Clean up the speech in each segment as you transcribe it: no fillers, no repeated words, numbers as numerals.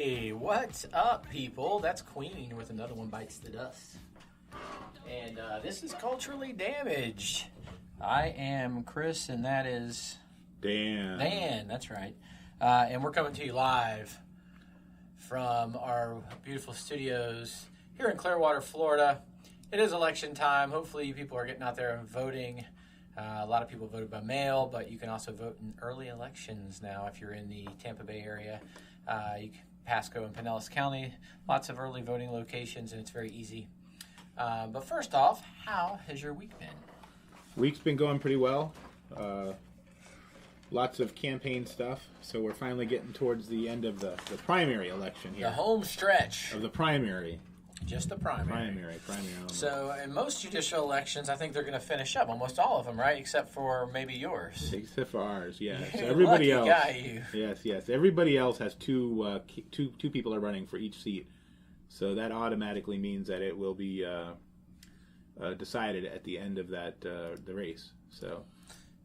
Hey, what's up, people? That's Queen with another one bites the dust. And this is Culturally Damaged. I am Chris, and that is... Dan. Dan, that's right. And we're coming to you live from our beautiful studios here in Clearwater, Florida. It is election time. Hopefully people are getting out there and voting. A lot of people voted by mail, but you can also vote in early elections now if you're in the Tampa Bay area. Pasco and Pinellas County, lots of early voting locations, and it's very easy. But first off, how has your week been? Week's been going pretty well. Lots of campaign stuff. So we're finally getting towards the end of the primary election here. The home stretch. Of the primary. Just the primary. Primary. So in most judicial elections, I think they're going to finish up. Almost all of them, right? Except for maybe yours. Except for ours, yeah. You're So everybody lucky else. guy, you. Yes. Everybody else has two people are running for each seat. So that automatically means that it will be decided at the end of that the race. So.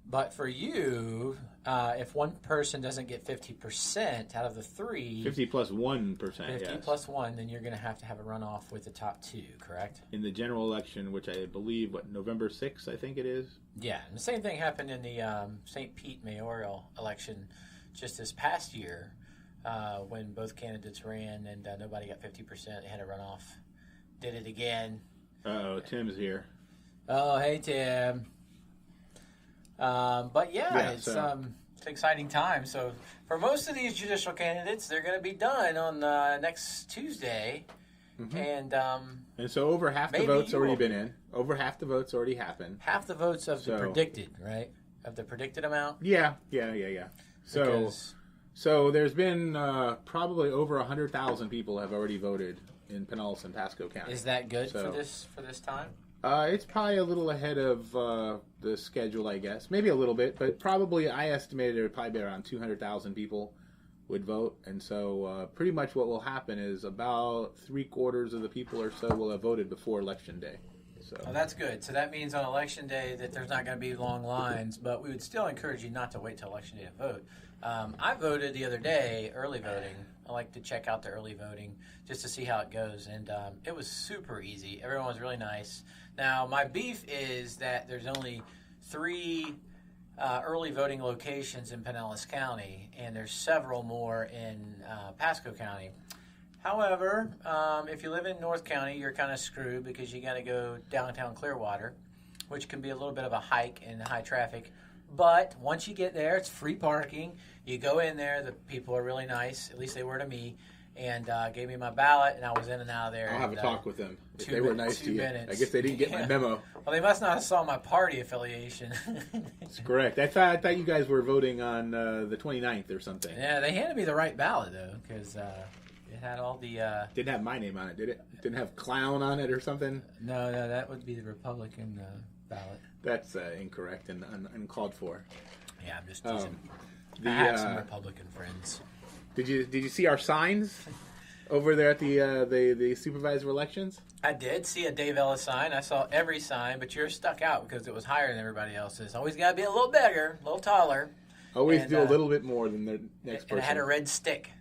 But for you, if one person doesn't get 50% out of the three... 50 plus 1%, 50 yes. plus 1, then you're going to have a runoff with the top two, correct? In the general election, which I believe, November 6th, I think it is? Yeah, and the same thing happened in the St. Pete mayoral election just this past year when both candidates ran and nobody got 50%. They had a runoff. Did it again. Uh-oh, Tim's here. Oh, hey, Tim. But it's an exciting time. So for most of these judicial candidates, they're going to be done on next Tuesday. Mm-hmm. And so over half the votes already been in. Over half the votes already happened. Half the votes of the predicted, right? Of the predicted amount? Yeah. So there's been probably over 100,000 people have already voted in Pinellas and Pasco County. Is that good for this time? It's probably a little ahead of the schedule, I guess. Maybe a little bit, but probably I estimated it would probably be around 200,000 people would vote. And so pretty much what will happen is about 3/4 of the people or so will have voted before Election Day. So that's good. So that means on Election Day that there's not going to be long lines, but we would still encourage you not to wait till Election Day to vote. I voted the other day, early voting. I like to check out the early voting just to see how it goes, and it was super easy. Everyone was really nice. Now, my beef is that there's only 3 early voting locations in Pinellas County, and there's several more in Pasco County. However, if you live in North County, you're kind of screwed because you got to go downtown Clearwater, which can be a little bit of a hike and high traffic. But once you get there, it's free parking. You go in there, the people are really nice, at least they were to me, and gave me my ballot, and I was in and out of there. I'll have a talk with them if they were nice to you. Minutes. I guess they didn't get my memo. Well, they must not have saw my party affiliation. That's correct. I thought you guys were voting on the 29th or something. Yeah, they handed me the right ballot, though, because it had all the... Didn't have my name on it, did it? Didn't have clown on it or something? No, that would be the Republican ballot. That's incorrect and uncalled for. Yeah, I'm just teasing. I have some Republican friends. Did you see our signs over there at the supervisor elections? I did see a Dave Ellis sign. I saw every sign, but yours stuck out because it was higher than everybody else's. Always got to be a little bigger, a little taller. Always do a little bit more than the next person. And it had a red stick.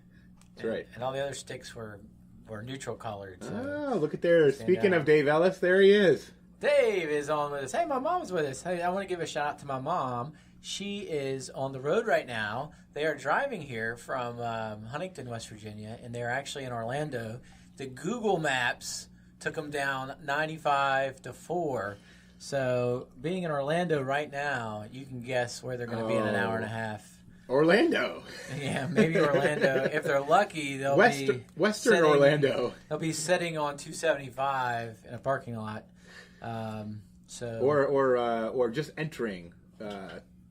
That's right. And all the other sticks were neutral colored. So oh, look at there. Speaking of Dave Ellis, there he is. Dave is on with us. Hey, my mom's with us. Hey, I want to give a shout out to my mom. She is on the road right now. They are driving here from Huntington, West Virginia, and they're actually in Orlando. The Google Maps took them down 95-4. So being in Orlando right now, you can guess where they're going to be in an hour and a half. Orlando. Yeah, maybe Orlando. If they're lucky, they'll be Western Orlando. They'll be sitting on 275 in a parking lot. Or just entering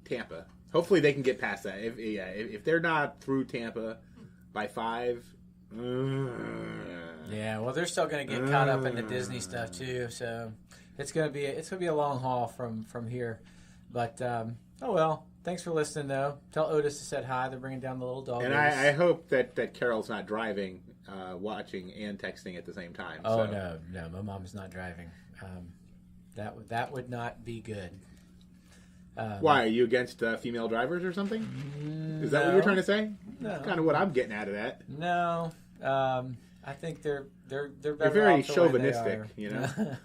Tampa. Hopefully they can get past that. If they're not through Tampa by 5. Yeah, well, they're still going to get caught up in the Disney stuff too. So it's going to be a long haul from here. But oh well. Thanks for listening, though. Tell Otis to say hi. They're bringing down the little dog. And I hope that Carol's not driving, watching, and texting at the same time. Oh, so. No. My mom's not driving. That would not be good. Why? Are you against female drivers or something? Is that what you're trying to say? No. That's kind of what I'm getting out of that. No. I think they're better You're very off the way they chauvinistic, are. you know.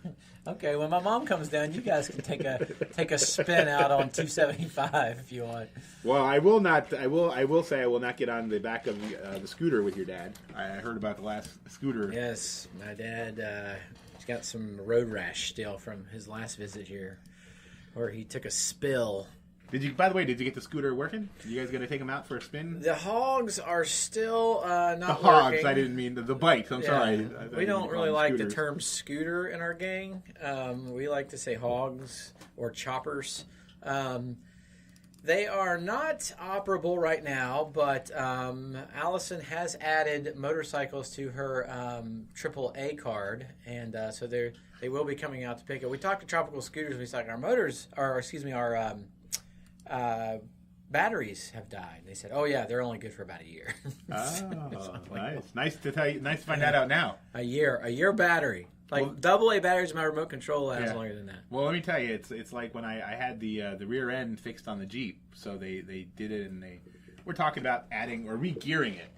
Okay, when my mom comes down, you guys can take a spin out on 275 if you want. Well, I will not. I will say I will not get on the back of the scooter with your dad. I heard about the last scooter. Yes, my dad. He's got some road rash still from his last visit here, where he took a spill. By the way, did you get the scooter working? You guys gonna take him out for a spin? The hogs are still not the hogs. working. I didn't mean the bikes. I'm sorry. We don't really like the term scooter in our gang. We like to say hogs or choppers. They are not operable right now, but Allison has added motorcycles to her AAA card, and so they will be coming out to pick it. We talked to Tropical Scooters. We said our batteries have died. They said, "Oh yeah, they're only good for about a year." Oh, nice to tell you. Nice to find that out now. A year battery. Like AA batteries, my remote control lasts longer than that. Well, let me tell you, it's like when I had the rear end fixed on the Jeep. So they did it, and we're talking about adding or re-gearing it.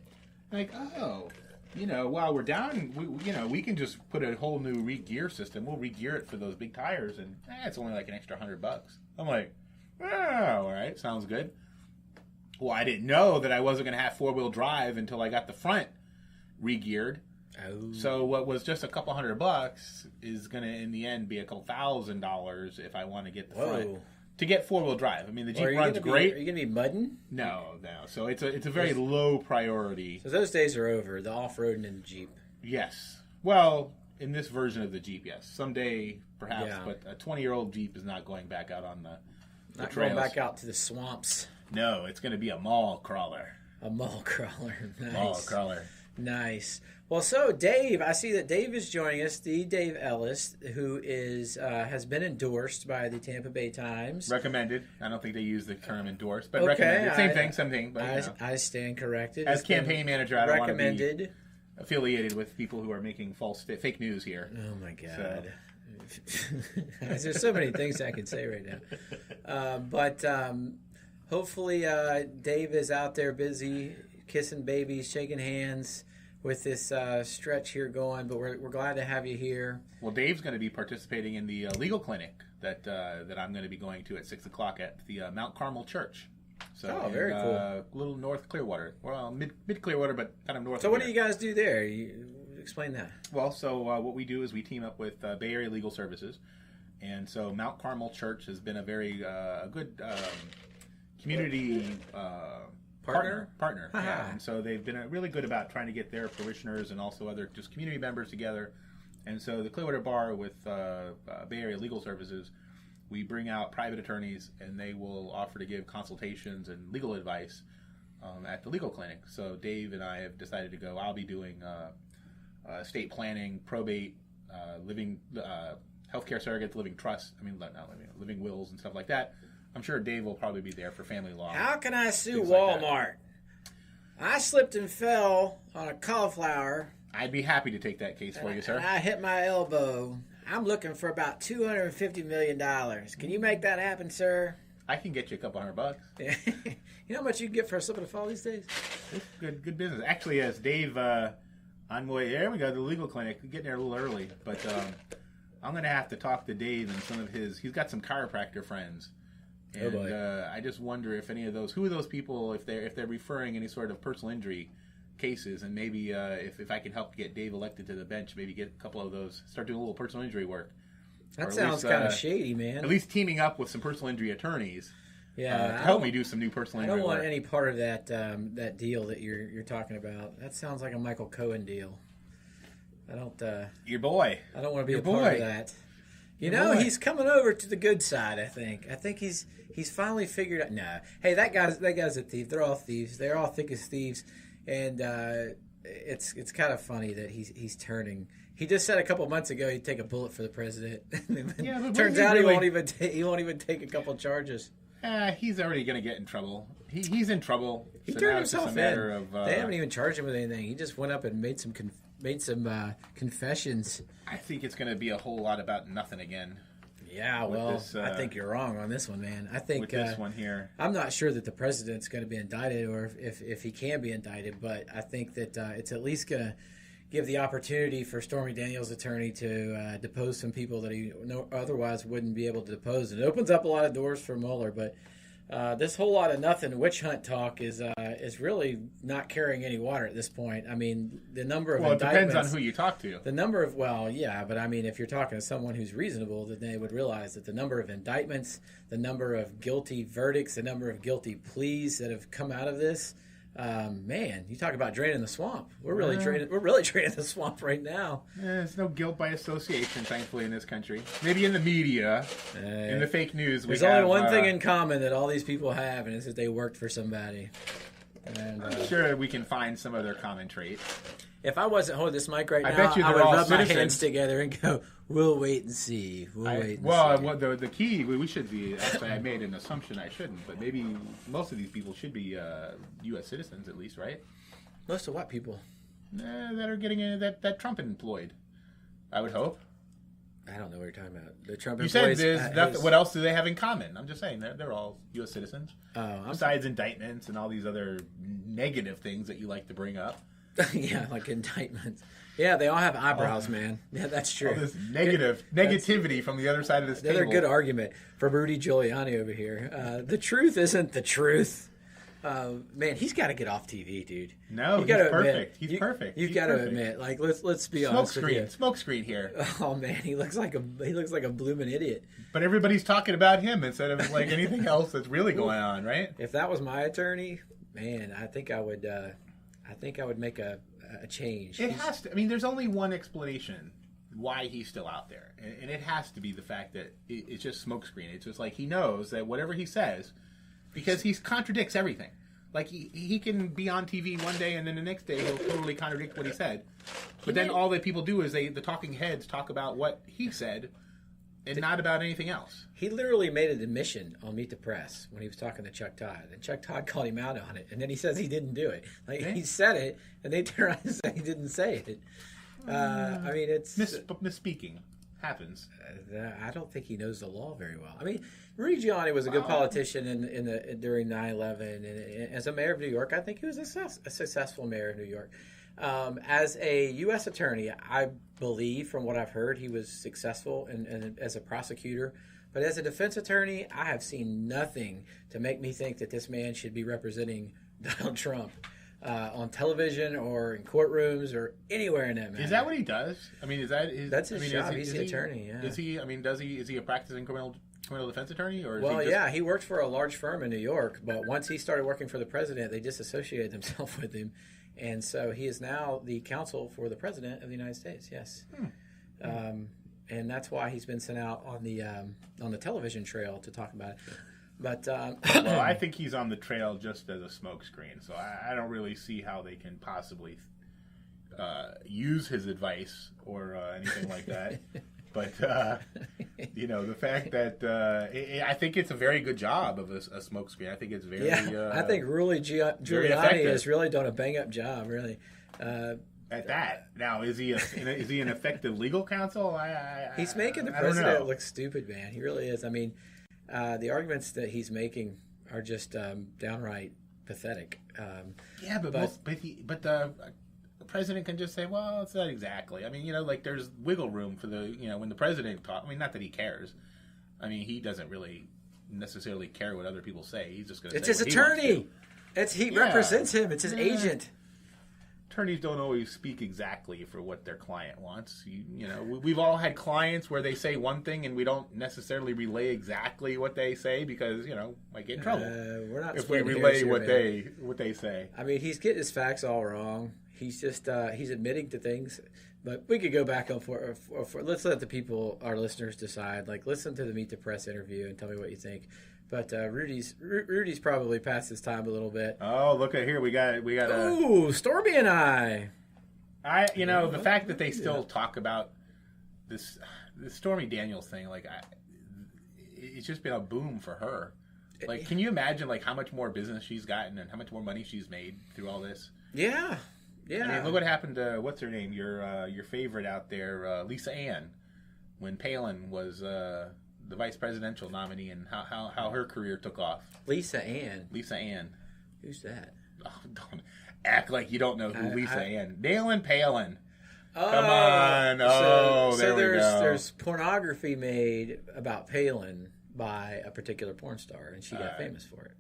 Like, while we're down, we can just put a whole new re-gear system. We'll re-gear it for those big tires, and it's only like an extra $100. I'm like, all right, sounds good. Well, I didn't know that I wasn't going to have 4-wheel drive until I got the front re-geared. Oh. So what was just a couple $100 is going to, in the end, be a couple $1,000 if I want to get the front to get 4-wheel drive. I mean, the Jeep runs great. Are you going to be mudding? No. So it's a very low priority. So those days are over. The off-roading in the Jeep. Yes. Well, in this version of the Jeep, yes. Someday, perhaps, but a 20-year-old Jeep is not going back out on the Not trails. going back out to the swamps. No, it's going to be a mall crawler. A mall crawler. Nice. Mall crawler. Nice. Well, so Dave, I see that Dave is joining us. The Dave Ellis, who has been endorsed by the Tampa Bay Times. Recommended. I don't think they use the term endorsed, but recommended. Same thing. But, I stand corrected. As campaign manager, I don't want to be affiliated with people who are making fake news here. Oh my God. There's so many things I could say right now. But hopefully Dave is out there busy kissing babies, shaking hands with this stretch here going. But we're glad to have you here. Well, Dave's going to be participating in the legal clinic that I'm going to be going to at 6 o'clock at the Mount Carmel Church. So very cool. A little north Clearwater. Well, mid Clearwater, but kind of north. So what do you guys do there? Explain that. Well, so what we do is we team up with Bay Area Legal Services, and so Mount Carmel Church has been a very good community partner. Yeah, and so they've been really good about trying to get their parishioners and also other just community members together. And so the Clearwater Bar with Bay Area Legal Services, we bring out private attorneys, and they will offer to give consultations and legal advice at the legal clinic. So Dave and I have decided to go. I'll be doing estate planning, probate, living, healthcare surrogates, living trust. Living wills and stuff like that. I'm sure Dave will probably be there for family law. How can I sue Walmart? I slipped and fell on a cauliflower. I'd be happy to take that case for you, sir. And I hit my elbow. I'm looking for about $250 million. Can you make that happen, sir? I can get you a couple $100. You know how much you can get for a slip and a fall these days? It's good business. Actually, as Dave, on the way, there we go, the legal clinic. We're getting there a little early, but I'm going to have to talk to Dave and some of he's got some chiropractor friends. And I just wonder if any of those, who are those people, if they're referring any sort of personal injury cases, and maybe if I can help get Dave elected to the bench, maybe get a couple of those, start doing a little personal injury work. That sounds kind of shady, man. At least teaming up with some personal injury attorneys. Yeah, to help me do some new personal injury work. I don't want any part of that deal that you're talking about. That sounds like a Michael Cohen deal. I don't. Your boy. I don't want to be a part of that. He's coming over to the good side. I think he's finally figured out. No, hey, that guy's a thief. They're all thieves. They're all thick as thieves, and it's kind of funny that he's turning. He just said a couple months ago he'd take a bullet for the president. Yeah, but turns out he won't even take a couple charges. He's already going to get in trouble. He's in trouble. He turned himself in. They haven't even charged him with anything. He just went up and made some confessions. I think it's going to be a whole lot about nothing again. Yeah, well, I think you're wrong on this one, man. I think with this one here. I'm not sure that the president's going to be indicted or if he can be indicted, but I think that it's at least going to give the opportunity for Stormy Daniels' attorney to depose some people that he otherwise wouldn't be able to depose. It opens up a lot of doors for Mueller, but this whole lot of nothing witch hunt talk is really not carrying any water at this point. I mean, the number of indictments... Well, it depends on who you talk to. The number of... Well, yeah, but I mean, if you're talking to someone who's reasonable, then they would realize that the number of indictments, the number of guilty verdicts, the number of guilty pleas that have come out of this... man, you talk about draining the swamp. We're really draining the swamp right now. There's no guilt by association, thankfully, in this country. Maybe in the media, in the fake news. There's only one thing in common that all these people have, and it's that they worked for somebody. And, I'm sure we can find some other common trait. If I wasn't holding this mic right now, bet you I would they're all rub my citizens. hands together and go, "We'll wait and see. The key, we should be, actually, I made an assumption I shouldn't, but maybe most of these people should be U.S. citizens at least, right? Most of what people? That are getting that Trump employed, I would hope. I don't know what you're talking about. The Trump You said employees, what else do they have in common? I'm just saying, they're all U.S. citizens. Besides indictments and all these other negative things that you like to bring up. Yeah, like indictments. Yeah, they all have eyebrows, man. Yeah, that's true. All this negativity from the other side of this table. Another good argument for Rudy Giuliani over here. The truth isn't the truth. Man, he's got to get off TV, dude. No, he's perfect. He's perfect. You've got to admit, like, let's be honest with you. Smoke screen here. Oh man, he looks like a blooming idiot. But everybody's talking about him instead of like anything else that's really going on, right? If that was my attorney, man, I think I would make a change. It has to. I mean, there's only one explanation why he's still out there, and it has to be the fact that it's just smokescreen. It's just like he knows that whatever he says, because he contradicts everything. Like he can be on TV one day and then the next day he'll totally contradict what he said. But then all that people do is the talking heads talk about what he said and not about anything else. He literally made an admission on Meet the Press when he was talking to Chuck Todd, and Chuck Todd called him out on it, and then he says he didn't do it. Like he said it, and they turn around and say he didn't say it. I mean, it's misspeaking happens. I don't think he knows the law very well. I mean, Rudy Giuliani was a good politician during 9/11, and as a mayor of New York, I think he was a successful mayor of New York. As a U.S. attorney, I believe, from what I've heard, he was successful and as a prosecutor. But as a defense attorney, I have seen nothing to make me think that this man should be representing Donald Trump on television or in courtrooms or anywhere in that matter. Is that what he does? I mean, that's his job? He's the attorney. Yeah. Is he? I mean, is he a practicing criminal defense attorney? Or he worked for a large firm in New York, but once he started working for the president, they disassociated themselves with him. And so he is now the counsel for the president of the United States. Yes, and that's why he's been sent out on the television trail to talk about it. But well, I think he's on the trail just as a smokescreen. So I don't really see how they can possibly use his advice or anything like that. But the fact that I think it's a very good job of a smokescreen. I think it's very. Yeah, I think Rudy Giuliani has really done a bang up job. Really. At that, now is he an effective legal counsel? He's making the president look stupid, man. He really is. I mean, the arguments that he's making are just downright pathetic. But the president can just say, well, it's not exactly. I mean, like there's wiggle room for when the president talks. I mean, not that he cares. I mean, he doesn't really necessarily care what other people say. He's just going to say it's his attorney. He represents him. It's his agent. Attorneys don't always speak exactly for what their client wants. We've all had clients where they say one thing and we don't necessarily relay exactly what they say because might get in trouble if we relay what they say. I mean, he's getting his facts all wrong. He's just he's admitting to things, but we could go back on for let's let the people, our listeners, decide. Like, listen to the Meet the Press interview and tell me what you think. But Rudy's probably past his time a little bit. Oh, look at here, we got. Ooh, Stormy and I. The fact that they still talk about the Stormy Daniels thing, like, it's just been a boom for her. Like, can you imagine like how much more business she's gotten and how much more money she's made through all this? Yeah. I mean, look what happened to what's her name, your favorite out there, Lisa Ann, when Palin was the vice presidential nominee and how her career took off. Lisa Ann. Lisa Ann. Who's that? Oh, don't act like you don't know who Lisa Ann. Dalen Palin. Oh, come on. Oh, there we go. There's pornography made about Palin by a particular porn star, and she got famous for it.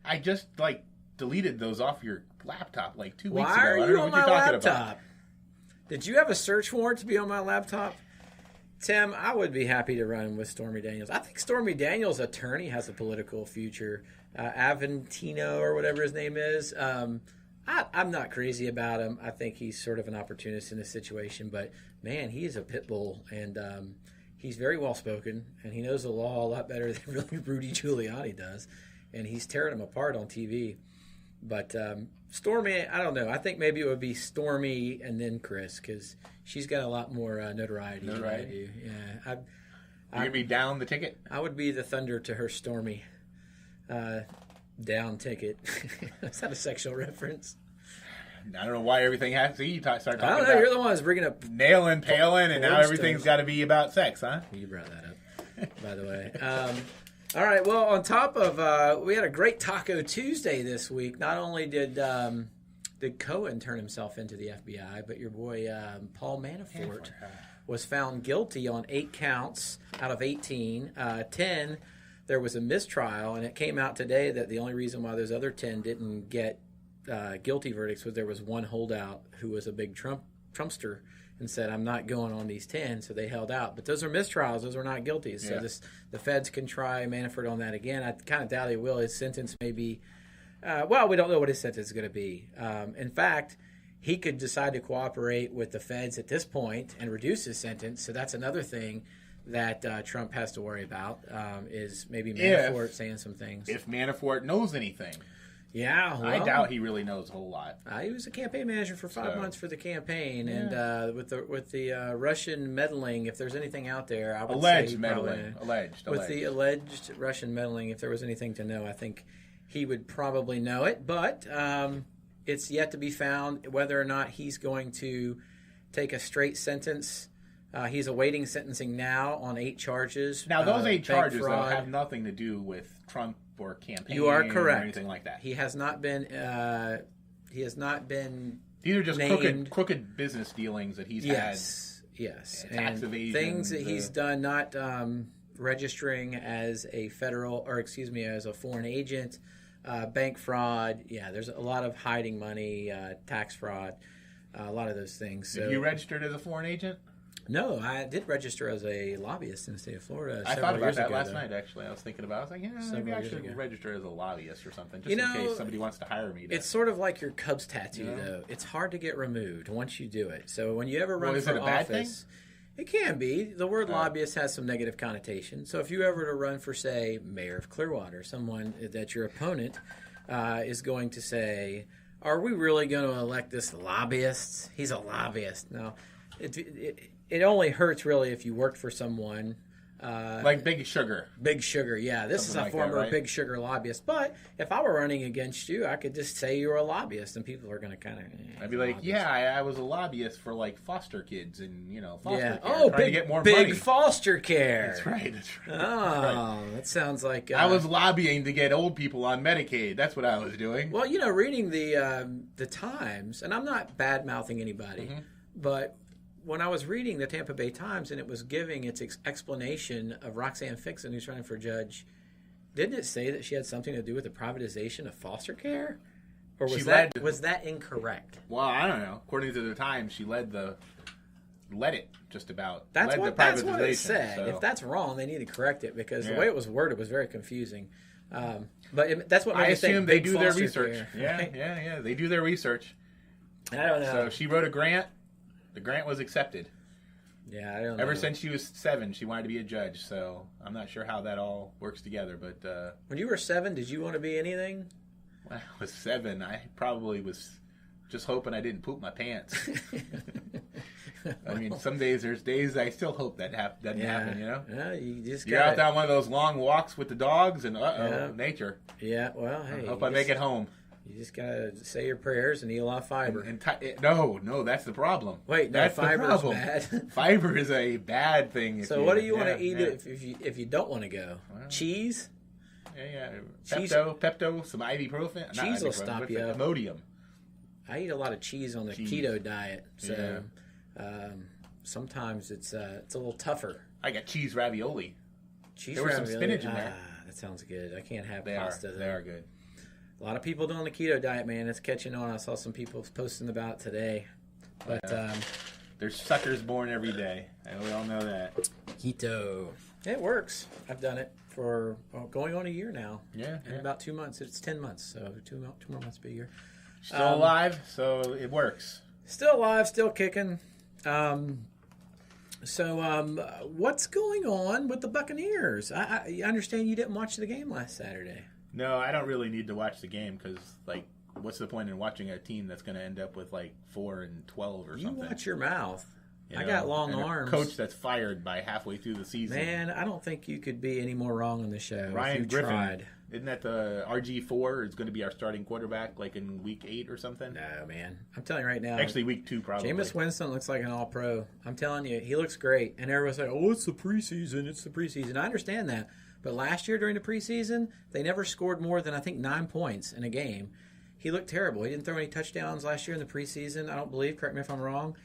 I just, deleted those off your laptop 2 weeks ago. Why are you on my laptop? About. Did you have a search warrant to be on my laptop? Tim, I would be happy to run with Stormy Daniels. I think Stormy Daniels' attorney has a political future. Aventino or whatever his name is. I'm not crazy about him. I think he's sort of an opportunist in this situation. But, man, he is a pit bull. And he's very well-spoken. And he knows the law a lot better than really Rudy Giuliani does. And he's tearing him apart on TV. But Stormy, I don't know. I think maybe it would be Stormy and then Chris because she's got a lot more notoriety than I do. Yeah, You're going to be down the ticket? I would be the thunder to her Stormy. Down ticket. Is that a sexual reference? I don't know why everything has to. You start talking about. I don't know. You're the one who's bringing up nailing Palin, and now everything's got to be about sex, huh? You brought that up, by the way. All right. Well, on top of we had a great Taco Tuesday this week. Not only did Cohen turn himself into the FBI, but your boy Paul Manafort was found guilty on 8 counts out of 18. 10. There was a mistrial, and it came out today that the only reason why those other 10 didn't get guilty verdicts was there was one holdout who was a big Trumpster and said, I'm not going on these 10, so they held out. But those are mistrials. Those are not guilty. So the feds can try Manafort on that again. I kind of doubt he will. His sentence may be, we don't know what his sentence is going to be. In fact, he could decide to cooperate with the feds at this point and reduce his sentence, so that's another thing that Trump has to worry about is maybe Manafort saying some things. If Manafort knows anything. Yeah. Well, I doubt he really knows a whole lot. He was a campaign manager for 5 months for the campaign. And with the Russian meddling, if there's anything out there, I would say... Alleged meddling. With the alleged Russian meddling, if there was anything to know, I think he would probably know it. But it's yet to be found whether or not he's going to take a straight sentence. He's awaiting sentencing now on 8 charges. Now, those 8 charges though, have nothing to do with Trump or campaign. You are correct. Or anything like that. He has not been. These are just crooked business dealings that he's had. Yes. Tax evasion, things that he's done, not registering as a as a foreign agent, bank fraud. Yeah, there's a lot of hiding money, tax fraud, a lot of those things. So, Have you registered as a foreign agent? No, I did register as a lobbyist in the state of Florida. I thought about that last night, actually. I was thinking about it. I was like, maybe I should register as a lobbyist or something, just in case somebody wants to hire me. It's sort of like your Cubs tattoo, though. It's hard to get removed once you do it. So when you ever run for office, it can be. The word lobbyist has some negative connotation. So if you ever to run for, say, mayor of Clearwater, someone that your opponent is going to say, are we really going to elect this lobbyist? He's a lobbyist. No. It only hurts, really, if you worked for someone. Like Big Sugar. Big Sugar, yeah. This is a former Big Sugar lobbyist. But if I were running against you, I could just say you're a lobbyist, and people are going to kind of... I'd be like, I was a lobbyist for, foster kids and, foster care. Oh, trying to get more money. Big foster care. That's right. Oh, that sounds like... I was lobbying to get old people on Medicaid. That's what I was doing. Well, reading the Times, and I'm not bad-mouthing anybody, but... When I was reading the Tampa Bay Times and it was giving its explanation of Roxanne Fixon, who's running for judge, didn't it say that she had something to do with the privatization of foster care? Or was that incorrect? Well, I don't know. According to the Times, she led it just about. That's what it said. So. If that's wrong, they need to correct it because the way it was worded was very confusing. But that's what made I me assume think they big do their foster research. Care, right? Yeah. They do their research. I don't know. So she wrote a grant. The grant was accepted. Yeah, I don't know. Ever since she was 7, she wanted to be a judge, so I'm not sure how that all works together. But when you were 7, did you want to be anything? When I was 7, I probably was just hoping I didn't poop my pants. I mean, some days, there's days I still hope that doesn't happen, Yeah, you're out on one of those long walks with the dogs, and nature. Yeah, well, hey. I hope I make it home. You just gotta say your prayers and eat a lot of fiber. No, that's the problem. Wait, no, fiber is bad. Fiber is a bad thing. So what do you want to eat if you don't want to go? Well, cheese? Yeah. Cheese. Pepto, some ibuprofen. Cheese will stop you up. Imodium. I eat a lot of cheese on the keto diet, so sometimes it's a little tougher. I got cheese ravioli. Cheese there was some spinach in there. That sounds good. I can't have they pasta. They are good. A lot of people doing the keto diet, man. It's catching on. I saw some people posting about it today. But there's suckers born every day. And we all know that. Keto. It works. I've done it for going on a year now. Yeah. In about 2 months. It's 10 months, so two more months per year. Still alive, so it works. Still alive, still kicking. What's going on with the Buccaneers? I understand you didn't watch the game last Saturday. No, I don't really need to watch the game because, what's the point in watching a team that's going to end up with 4-12 or something? You watch your mouth. I got long arms. A coach that's fired by halfway through the season. Man, I don't think you could be any more wrong on the show. Ryan Griffin. Tried. Isn't that the RG4 is going to be our starting quarterback in week 8 or something? No, man. I'm telling you right now. Actually, week 2 probably. Jameis Winston looks like an all-pro. I'm telling you, he looks great. And everyone's like, oh, it's the preseason. It's the preseason. I understand that. But last year during the preseason, they never scored more than, I think, 9 points in a game. He looked terrible. He didn't throw any touchdowns last year in the preseason, I don't believe. Correct me if I'm wrong.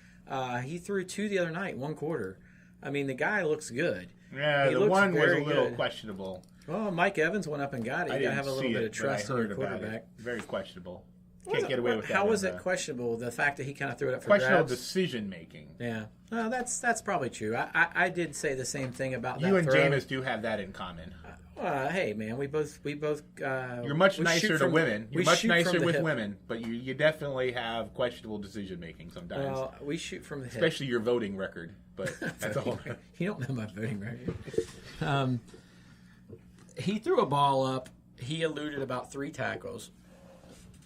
He threw 2 the other night, 1 quarter. I mean, the guy looks good. Yeah, the one was a little questionable. Well, Mike Evans went up and got it. You got to have a little bit of trust in your quarterback. Very questionable. Can't get away with that. How was it questionable? The fact that he kind of threw it up for questionable grabs? Decision making. Yeah, well, that's probably true. I did say the same thing about that. You and Jameis do have that in common. Hey man, we both. You're much nicer to women. You're much nicer with women, but you definitely have questionable decision making sometimes. Well, we shoot from the hip. Especially your voting record, but that's all. You don't know my voting record. He threw a ball up. He eluded about 3 tackles.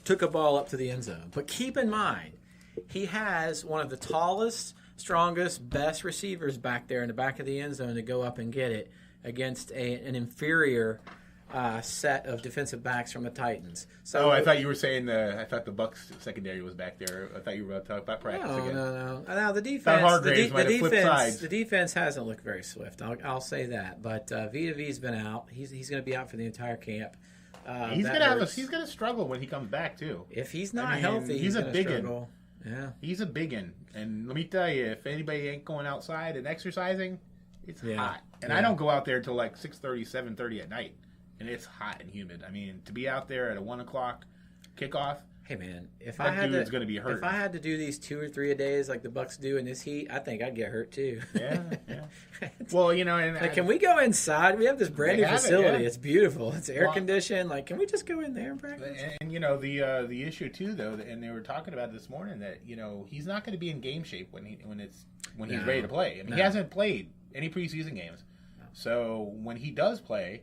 Took a ball up to the end zone. But keep in mind, he has one of the tallest, strongest, best receivers back there in the back of the end zone to go up and get it against an inferior set of defensive backs from the Titans. So, I thought you were saying I thought the Bucs secondary was back there. I thought you were about to talk about practice again. No. Now the defense, the defense hasn't looked very swift. I'll say that. But Vita V's been out. He's going to be out for the entire camp. He's gonna struggle when he comes back too. If he's not healthy, he's a biggin. Yeah, he's a biggin. And let me tell you, if anybody ain't going outside and exercising, it's hot. And I don't go out there until 6:30, 7:30 at night, and it's hot and humid. I mean, to be out there at a 1:00 kickoff. Hey man, if that I had dude's gonna be hurt. If I had to do these 2 or 3 a days like the Bucs do in this heat, I think I'd get hurt too. Yeah. Well, and can we go inside? We have this brand new facility. It's beautiful. It's air conditioned. Can we just go in there and practice? And the issue too, though, and they were talking about this morning that he's not going to be in game shape when he's ready to play. I mean, he hasn't played any preseason games, so when he does play.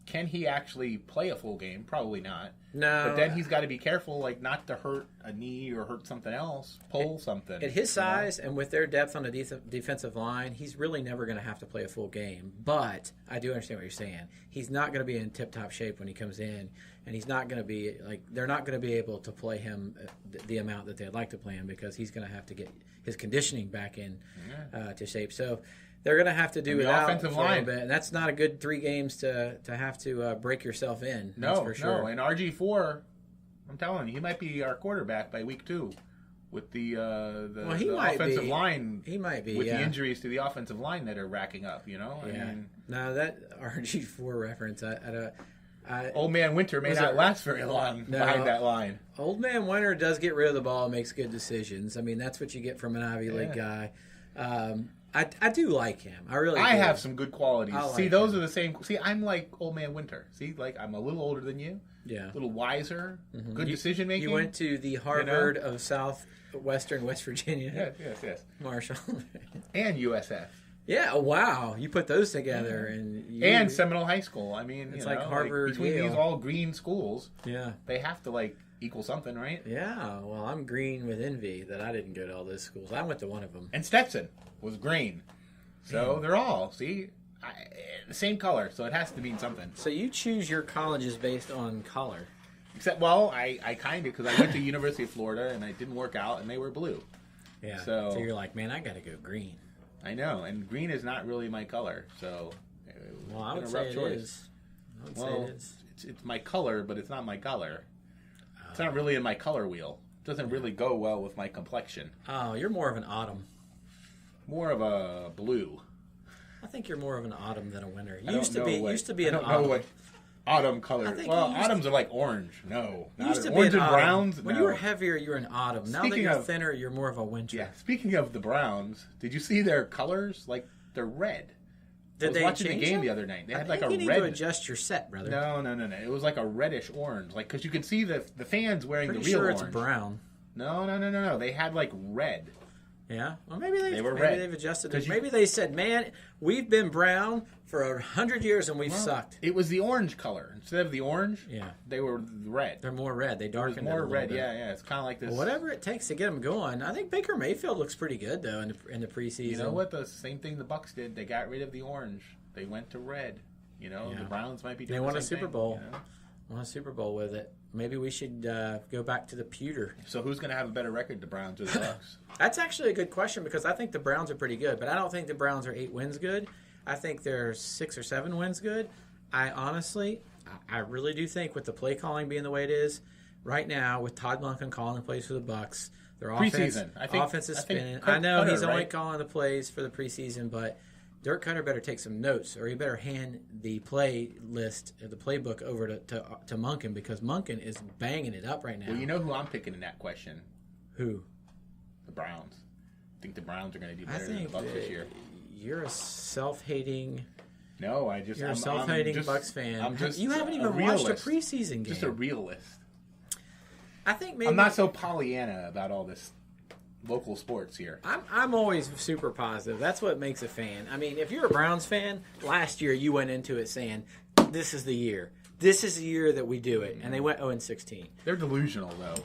Can he actually play a full game? Probably not. No. But then he's got to be careful, not to hurt a knee or hurt something else, pull something. At his size and with their depth on the defensive line, he's really never going to have to play a full game. But I do understand what you're saying. He's not going to be in tip-top shape when he comes in, and he's not going to be they're not going to be able to play him the amount that they'd like to play him because he's going to have to get his conditioning back in to shape. So. They're going to have to do without for a little bit, and that's not a good 3 games to have to break yourself in. That's for sure. No, and RG4, I'm telling you, he might be our quarterback by week 2 with the offensive line. He might be with the injuries to the offensive line that are racking up. Yeah. I mean, no, that RG4 reference, Old Man Winter may not last very long behind that line. Old Man Winter does get rid of the ball and makes good decisions. I mean, that's what you get from an Ivy League guy. I do like him. I really do. I have some good qualities. Those are the same. See, I'm like Old Man Winter. See, I'm a little older than you. Yeah. A little wiser. Mm-hmm. Good decision making. You went to the Harvard of Southwestern West Virginia. Yes. Marshall. And USF. Yeah, wow. You put those together. And Seminole High School. I mean, it's like Harvard, between Yale. these all green schools, they have to equal something, right? Yeah, well, I'm green with envy that I didn't go to all those schools. I went to one of them. And Stetson was green. So they're all, the same color, so it has to mean something. So you choose your colleges based on color. Except, well, I kind of, because I went to University of Florida and it didn't work out, and they were blue. Yeah. So you're like, man, I got to go green. I know, and green is not really my color, so. Well, I would say it is. It's my color, but it's not my color. It's not really in my color wheel. It doesn't really go well with my complexion. Oh, you're more of an autumn. More of a blue. I think you're more of an autumn than a winter. You used to be an autumn. I don't know what autumn color. Well, autumns are like orange. No, used to be orange an and autumn. browns. When you were heavier, you were an autumn. Now that you're thinner, you're more of a winter. Yeah. Speaking of the Browns, did you see their colors? Like they're red. I was watching the game the other night. They had like a red. You need to adjust your set, brother. No. It was like a reddish orange, like because you could see the fans wearing the real sure orange. It's brown. No. They had like red. Yeah. Well, maybe were red. They've adjusted it. Maybe they said, "Man, we've been brown for 100 years and we've sucked." It was the orange color instead of the orange. Yeah. They were red. They're more red. They darkened it more a red. bit. Yeah. It's kind of like this. Well, whatever it takes to get them going. I think Baker Mayfield looks pretty good though in the preseason. You know what? The same thing the Bucs did. They got rid of the orange. They went to red. The Browns might be doing They won the a same Super thing, Bowl. Won a Super Bowl with it. Maybe we should go back to the pewter. So who's going to have a better record, the Browns or the Bucs? That's actually a good question because I think the Browns are pretty good, but I don't think the Browns are 8 wins good. I think they're 6 or 7 wins good. I really do think with the play calling being the way it is right now, with Todd Monken calling the plays for the Bucs, their offense is spinning. I know he's only calling the plays for the preseason, but Dirk Cutter better take some notes, or he better hand the play list, the playbook over to Monken because Monken is banging it up right now. Well, you know who I'm picking in that question? Who? The Browns. I think the Browns are going to do better than the Bucs this year. You're a self-hating. No, you're a self-hating Bucs fan. You haven't even watched a preseason game. Just a realist. I think maybe I'm not so Pollyanna about all this local sports here. I'm always super positive. That's what makes a fan. I mean, if you're a Browns fan, last year you went into it saying, "This is the year. This is the year that we do it," and they went 0-16. They're delusional, though.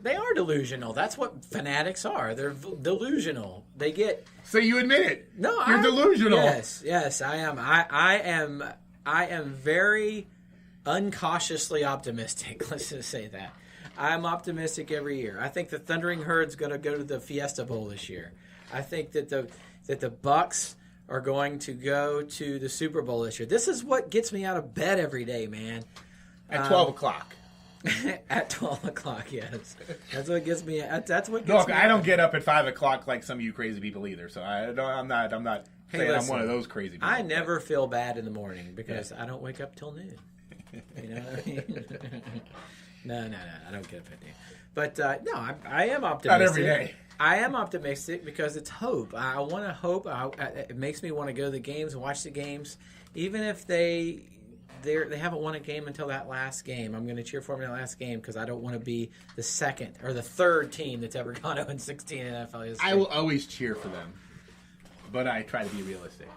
They are delusional. That's what fanatics are. They're delusional. They get. So you admit it? No, you're delusional. Yes, I am. I am very uncautiously optimistic. Let's just say that. I'm optimistic every year. I think the Thundering Herd's going to go to the Fiesta Bowl this year. I think that the Bucs are going to go to the Super Bowl this year. This is what gets me out of bed every day, man. At 12 o'clock. At 12 o'clock, yes. That's what gets me. That's what. Look, I don't get up at 5 o'clock like some of you crazy people either. So I'm not saying listen, I'm one of those crazy people. I never feel bad in the morning because I don't wake up till noon. You know what I mean? No, I don't get up at noon. But no, I am optimistic. Not every day. I am optimistic because it's hope. I want to hope. It makes me want to go to the games and watch the games, even if they haven't won a game until that last game. I'm going to cheer for them in that last game because I don't want to be the second or the third team that's ever gone 0-16 in NFL history. I will always cheer for them, but I try to be realistic.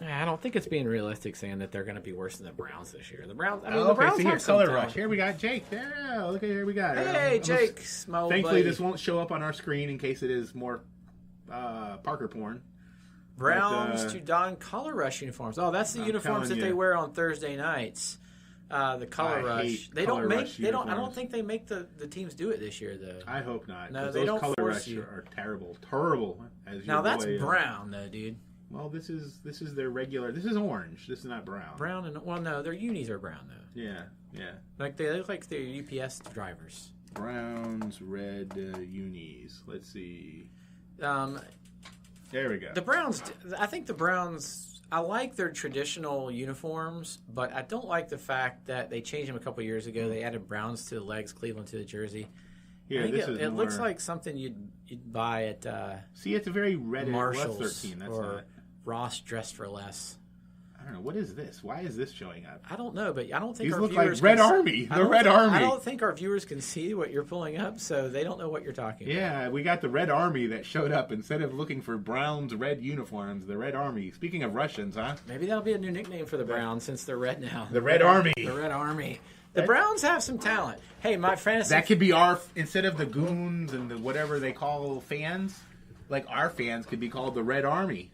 I don't think it's being realistic saying that they're going to be worse than the Browns this year. The Browns. The Browns have some color rush. Here we got Jake. Yeah, look at here we got. Hey, Jake, my old thankfully, buddy. this won't show up on our screen in case it is more Parker porn. Browns to don color rush uniforms. Oh, that's the uniforms that they wear on Thursday nights. The color rush. They don't make. They don't. I don't think they make the teams do it this year, though. I hope not. No, they don't color force rush you. Are terrible. Now that's brown, though, dude. Well, this is their regular. This is orange. This is not brown. Brown and no, their unis are brown though. Yeah. Like they look like they're UPS drivers. Browns, red unis. Let's see. There we go. The Browns. I think the Browns. I like their traditional uniforms, but I don't like the fact that they changed them a couple years ago. They added Browns to the legs, Cleveland to the jersey. Here, it looks like something you'd buy at. See, it's a very red Marshalls 13. That's or not... Ross Dressed for Less. I don't know. What is this? Why is this showing up? I don't know, but I don't think these our look viewers like Red Army. The Red Army. I don't think our viewers can see what you're pulling up, so they don't know what you're talking about. Yeah, we got the Red Army that showed up instead of looking for Browns red uniforms. The Red Army. Speaking of Russians, huh? Maybe that'll be a new nickname for the Browns since they're red now. The Red Army. The Red Army. The Browns have some talent. Hey, my fantasy. That could be our instead of the goons and the whatever they call fans. Like our fans could be called the Red Army.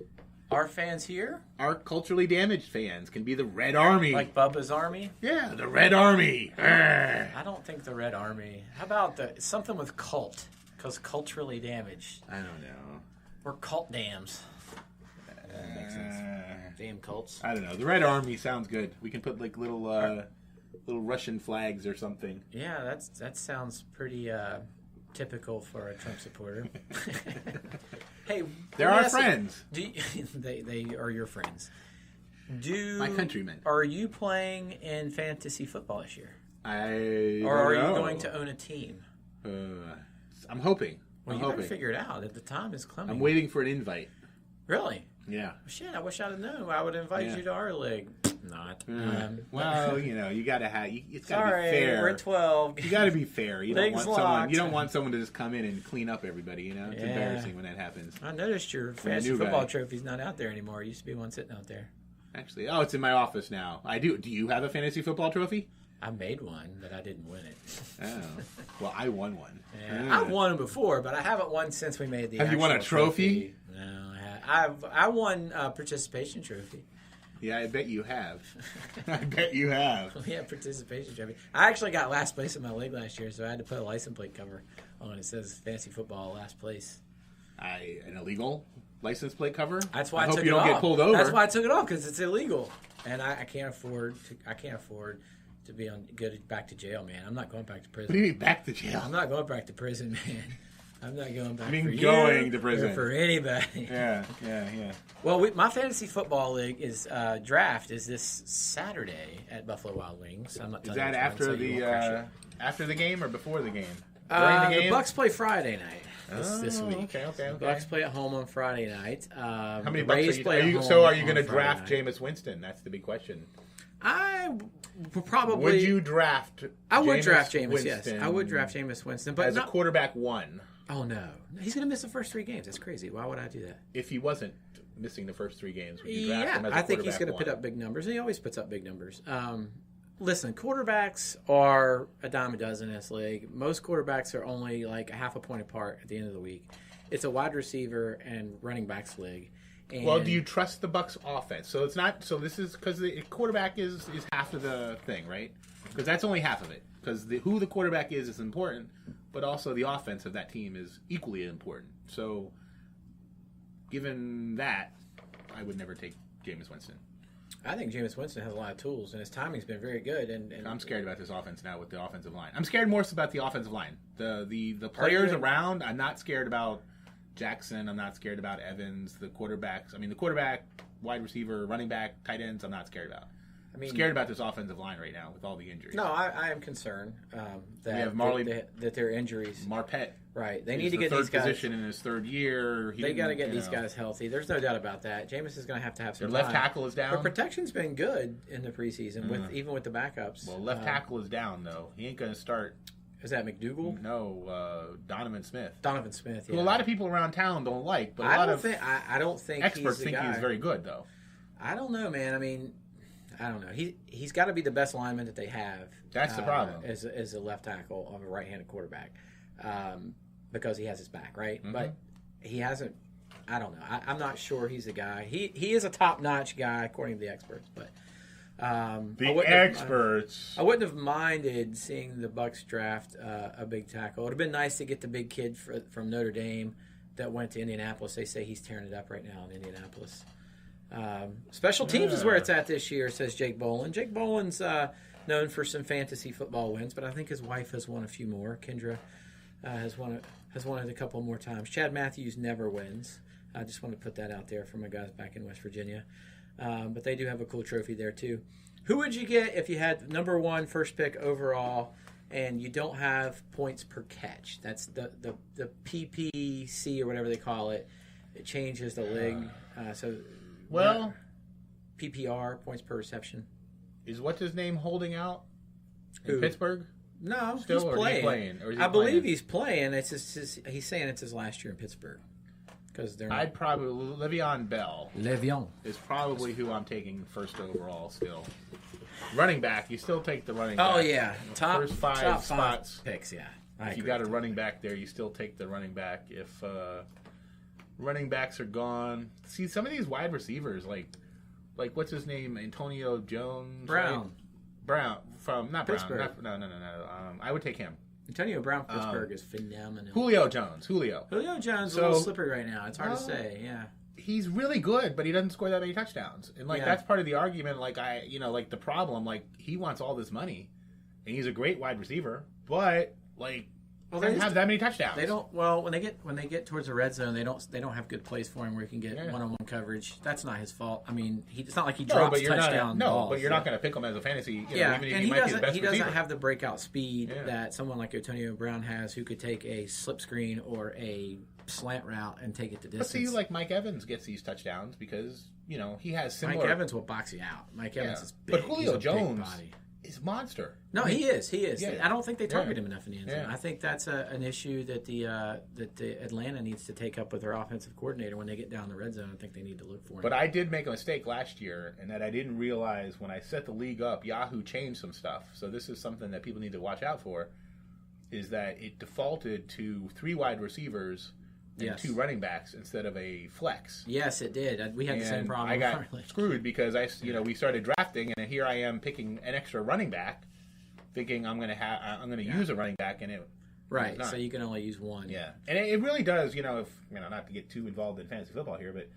Our fans here? Our culturally damaged fans can be the Red Army. Like Bubba's Army? Yeah, the Red Army. I don't think the Red Army. How about something with cult? Because culturally damaged. I don't know. We're cult dams. That makes sense. Damn cults. I don't know. The Red Army sounds good. We can put like little Russian flags or something. Yeah, that sounds pretty typical for a Trump supporter. Hey, they're our friends. They are your friends. My countrymen. Are you playing in fantasy football this year? Or are you going to own a team? I'm hoping. Well, you better figure it out. At the time is coming. I'm waiting for an invite. Really? Yeah. Shit, I wish I'd have known. I would invite you to our league. Not. Well, you got to have. It's got to be Sorry, fair. we're at 12. You got to be fair. You don't Legs want someone. locked. You don't want someone to just come in and clean up everybody. It's embarrassing when that happens. I noticed your fantasy football trophy's not out there anymore. It used to be one sitting out there. Actually, it's in my office now. I do. Do you have a fantasy football trophy? I made one, but I didn't win it. Oh. Well, I won one. Yeah. I've won them before, but I haven't won since we made the Have you won a trophy? No, I won a participation trophy. Yeah, I bet you have. I bet you have. We have participation trophy. I actually got last place in my league last year, so I had to put a license plate cover on. It says fantasy football last place. An illegal license plate cover? That's why I hope took you it don't off. get pulled over. That's why I took it off, because it's illegal, and I can't afford to be back to jail, man. I'm not going back to prison. What do you mean back to jail? I'm not going back to prison, man. I'm not going back to prison or for anybody. Yeah. Well, my fantasy football league is draft is this Saturday at Buffalo Wild Wings. I'm not. Is that after the game or before the game? During the game, the Bucs play Friday night this week. Okay. The Bucs play at home on Friday night. How many Bucs are you? So are you going to draft Jameis Winston? That's the big question. I would probably. Would you draft? I would draft Jameis Jameis. Yes, I would draft Jameis Winston, but as a quarterback one. Oh no, he's going to miss the first 3 games. That's crazy. Why would I do that? If he wasn't missing the first 3 games, would you draft him as a I think he's going to put up big numbers. He always puts up big numbers. Listen, quarterbacks are a dime a dozen in this league. Most quarterbacks are only like a half a point apart at the end of the week. It's a wide receiver and running backs league. And well, do you trust the Bucs offense? So it's not. So this is because the quarterback is half of the thing, right? Because that's only half of it. Because who the quarterback is important, but also the offense of that team is equally important. So, given that, I would never take Jameis Winston. I think Jameis Winston has a lot of tools, and his timing's been very good. And I'm scared about this offense now with the offensive line. I'm scared more about the offensive line. The players around. I'm not scared about Jackson. I'm not scared about Evans. The quarterbacks. I mean, the quarterback, wide receiver, running back, tight ends. I'm not scared about. I'm scared about this offensive line right now with all the injuries. No, I am concerned that we have that their injuries. Marpet. Right. They need to get these guys. Position in his third year. They got to get these guys healthy. There's no doubt about that. Jameis is going to have some Their left tackle is down. But protection's been good in the preseason, even with the backups. Well, left tackle is down, though. He ain't going to start. Is that McDougal? No, Donovan Smith. Donovan Smith, yeah. Who a lot of people around town don't like, but I don't think experts think he's very good, though. I don't know, man. I mean, I don't know. He's got to be the best lineman that they have. That's the problem. As a left tackle of a right-handed quarterback, because he has his back, right? Mm-hmm. But he hasn't. I don't know. I'm not sure he's the guy. He is a top-notch guy according to the experts, but the experts. I wouldn't have minded seeing the Bucs draft a big tackle. It would have been nice to get the big kid from Notre Dame that went to Indianapolis. They say he's tearing it up right now in Indianapolis. Special teams is where it's at this year, says Jake Boland. Jake Boland's known for some fantasy football wins, but I think his wife has won a few more. Kendra has won it a couple more times. Chad Matthews never wins. I just want to put that out there for my guys back in West Virginia. But they do have a cool trophy there too. Who would you get if you had number 1 first pick overall and you don't have points per catch? That's the PPC or whatever they call it. It changes the league. Well, PPR, points per reception. Is what's his name holding out in Pittsburgh? No, still, he's playing. I believe he's playing. It's he's saying it's his last year in Pittsburgh. I'd probably Le'Veon Bell. Le'Veon is probably who I'm taking first overall still. Running back, you still take the running back. Oh yeah, first five spots picks. Yeah, if you got a running back there, you still take the running back. If Running backs are gone. See, some of these wide receivers, like what's his name? Antonio Jones? Brown. Right? Brown. From, not Pittsburgh. Brown. No. I would take him. Antonio Brown from Pittsburgh is phenomenal. Julio Jones is a little slippery right now. It's hard to say, yeah. He's really good, but he doesn't score that many touchdowns. And, that's part of the argument. The problem, he wants all this money. And he's a great wide receiver. But, they don't have that many touchdowns. They don't. Well, when they get towards the red zone, they don't have good plays for him where he can get one-on-one coverage. That's not his fault. I mean, it's not like he drops touchdown balls. But you're not going to pick him as a fantasy. Even if and he might be the best he receiver. doesn't have the breakout speed that someone like Antonio Brown has, who could take a slip screen or a slant route and take it to distance. But see, Mike Evans gets these touchdowns because he has similar. Mike Evans will box you out. Mike Evans is big. But Julio Jones is a monster. No, he is. Yeah. I don't think they target him enough in the end zone. I think that's an issue that the Atlanta needs to take up with their offensive coordinator when they get down the red zone. I think they need to look for him. But I did make a mistake last year, and that I didn't realize when I set the league up. Yahoo changed some stuff, so this is something that people need to watch out for. Is that it defaulted to 3 wide receivers and 2 running backs instead of a flex. Yes, it did. We had the same problem. I got screwed because we started drafting, and here I am picking an extra running back, thinking I'm going to use a running back, and it right. So you can only use one. Yeah, and it really does. Not to get too involved in fantasy football here, but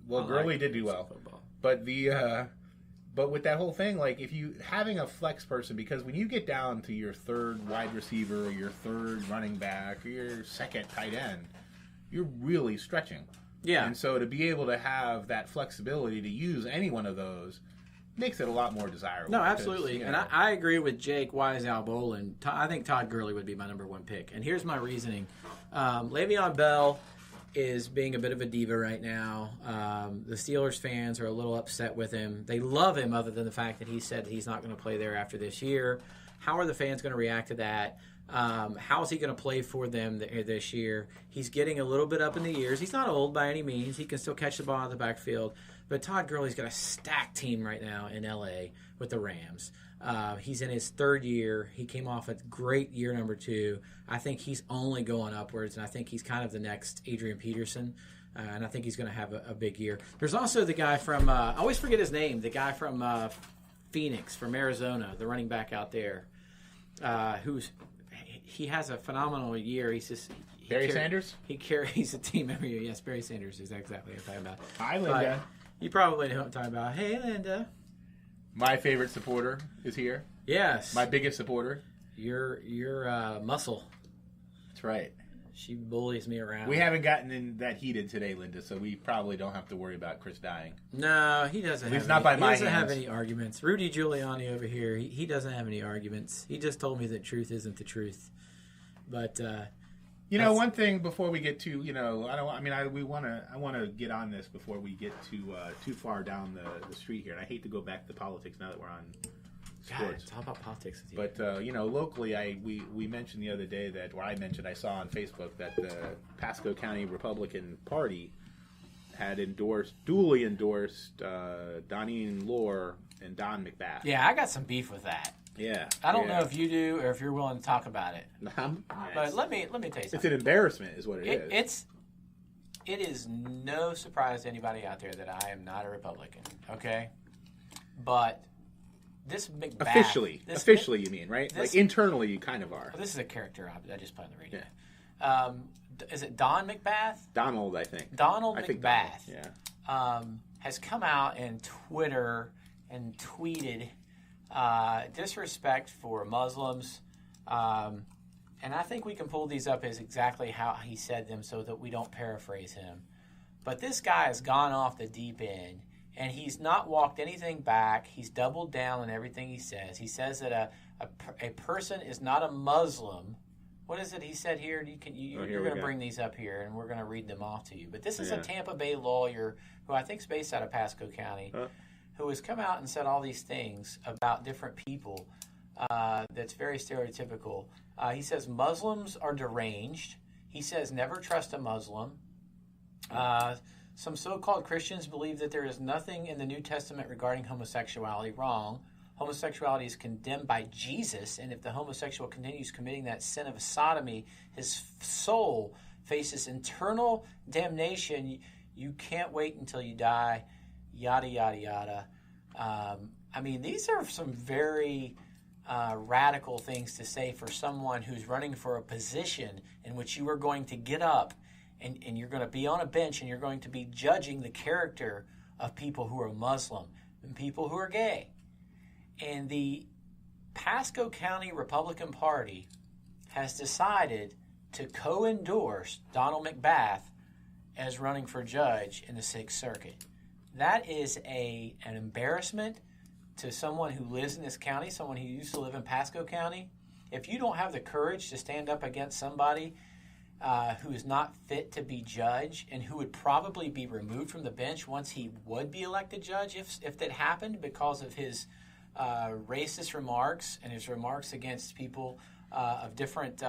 Gurley did do well, but But with that whole thing, if you having a flex person, because when you get down to your 3rd wide receiver, or your 3rd running back, or your 2nd tight end, you're really stretching. Yeah. And so to be able to have that flexibility to use any one of those makes it a lot more desirable. No, absolutely. And I agree with Jake Wise-Albolin. I think Todd Gurley would be my number 1 pick. And here's my reasoning. Le'Veon Bell is being a bit of a diva right now. The Steelers fans are a little upset with him. They love him other than the fact that he said he's not going to play there after this year. How are the fans going to react to that? How is he going to play for them this year? He's getting a little bit up in the years. He's not old by any means. He can still catch the ball out of the backfield. But Todd Gurley's got a stacked team right now in L.A. with the Rams. He's in his 3rd year. He came off a great year number 2. I think he's only going upwards, and I think he's kind of the next Adrian Peterson. And I think he's going to have a big year. There's also the guy from I always forget his name, the guy from Phoenix, from Arizona, the running back out there, he has a phenomenal year. He's just Sanders? He carries a team every year. Yes, Barry Sanders is exactly what I'm talking about. Hi, Linda. You probably know what I'm talking about. Hey, Linda. My favorite supporter is here. Yes. My biggest supporter. Your muscle. That's right. She bullies me around. We haven't gotten in that heated today, Linda, so we probably don't have to worry about Chris dying. No, he doesn't. At least not by my hands. He doesn't have any arguments. Rudy Giuliani over here, he doesn't have any arguments. He just told me that truth isn't the truth. But one thing before we get to I want to get on this before we get too far down the street here, and I hate to go back to politics now that we're on sports. Talk about politics with you. But locally, we mentioned the other day I saw on Facebook that the Pasco County Republican Party had duly endorsed Donnie Lohr and Don McBath. Yeah, I got some beef with that. Yeah, I don't know if you do or if you're willing to talk about it. But let me tell you something. It's an embarrassment, is what it is. It is no surprise to anybody out there that I am not a Republican. Okay, but this McBath officially, you mean, right? Internally, you kind of are. Well, this is a character I just put on the radio. Yeah. Is it Don McBath? Donald, I think. Donald McBath. Yeah. Has come out and Twitter and tweeted disrespect for Muslims, and I think we can pull these up as exactly how he said them so that we don't paraphrase him. But this guy has gone off the deep end, and he's not walked anything back. He's doubled down on everything he says. He says that a person is not a Muslim. What is it he said here? You're going to bring these up here, and we're going to read them off to you. But this is a Tampa Bay lawyer who I think is based out of Pasco County. Who has come out and said all these things about different people that's very stereotypical. He says Muslims are deranged. He says never trust a Muslim. Some so-called Christians believe that there is nothing in the New Testament regarding homosexuality. Wrong. Homosexuality is condemned by Jesus, and if the homosexual continues committing that sin of sodomy, his soul faces internal damnation. You can't wait until you die, yada, yada, yada. I mean, these are some very radical things to say for someone who's running for a position in which you are going to get up and you're going to be on a bench and you're going to be judging the character of people who are Muslim and people who are gay. And the Pasco County Republican Party has decided to co-endorse Donald McBath as running for judge in the Sixth Circuit. That is an embarrassment to someone who lives in this county, someone who used to live in Pasco County. If you don't have the courage to stand up against somebody who is not fit to be judge and who would probably be removed from the bench once he would be elected judge if that happened because of his racist remarks and his remarks against people of different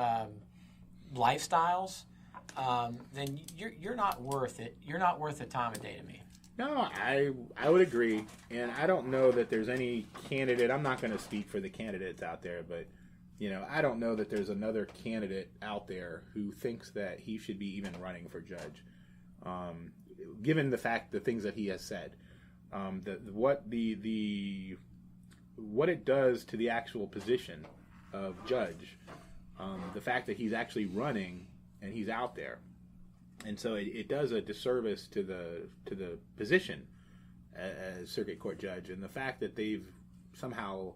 lifestyles, then you're not worth it. You're not worth the time of day to me. No, I would agree, and I don't know that there's any candidate. I'm not going to speak for the candidates out there, but I don't know that there's another candidate out there who thinks that he should be even running for judge, given the things that he has said, what it does to the actual position of judge, the fact that he's actually running and he's out there. And so it does a disservice to the position as circuit court judge, and the fact that they've somehow,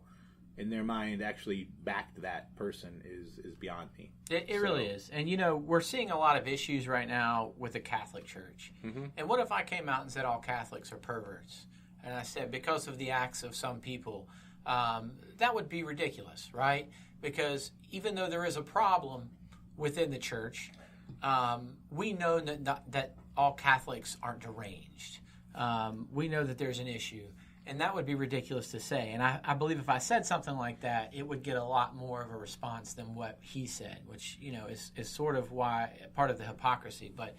in their mind, actually backed that person is beyond me. It really is. And, we're seeing a lot of issues right now with the Catholic Church. Mm-hmm. And what if I came out and said all Catholics are perverts? And I said because of the acts of some people, that would be ridiculous, right? Because even though there is a problem within the church, we know that all Catholics aren't deranged. We know that there's an issue, and that would be ridiculous to say. And I believe if I said something like that, it would get a lot more of a response than what he said, which is sort of why part of the hypocrisy. But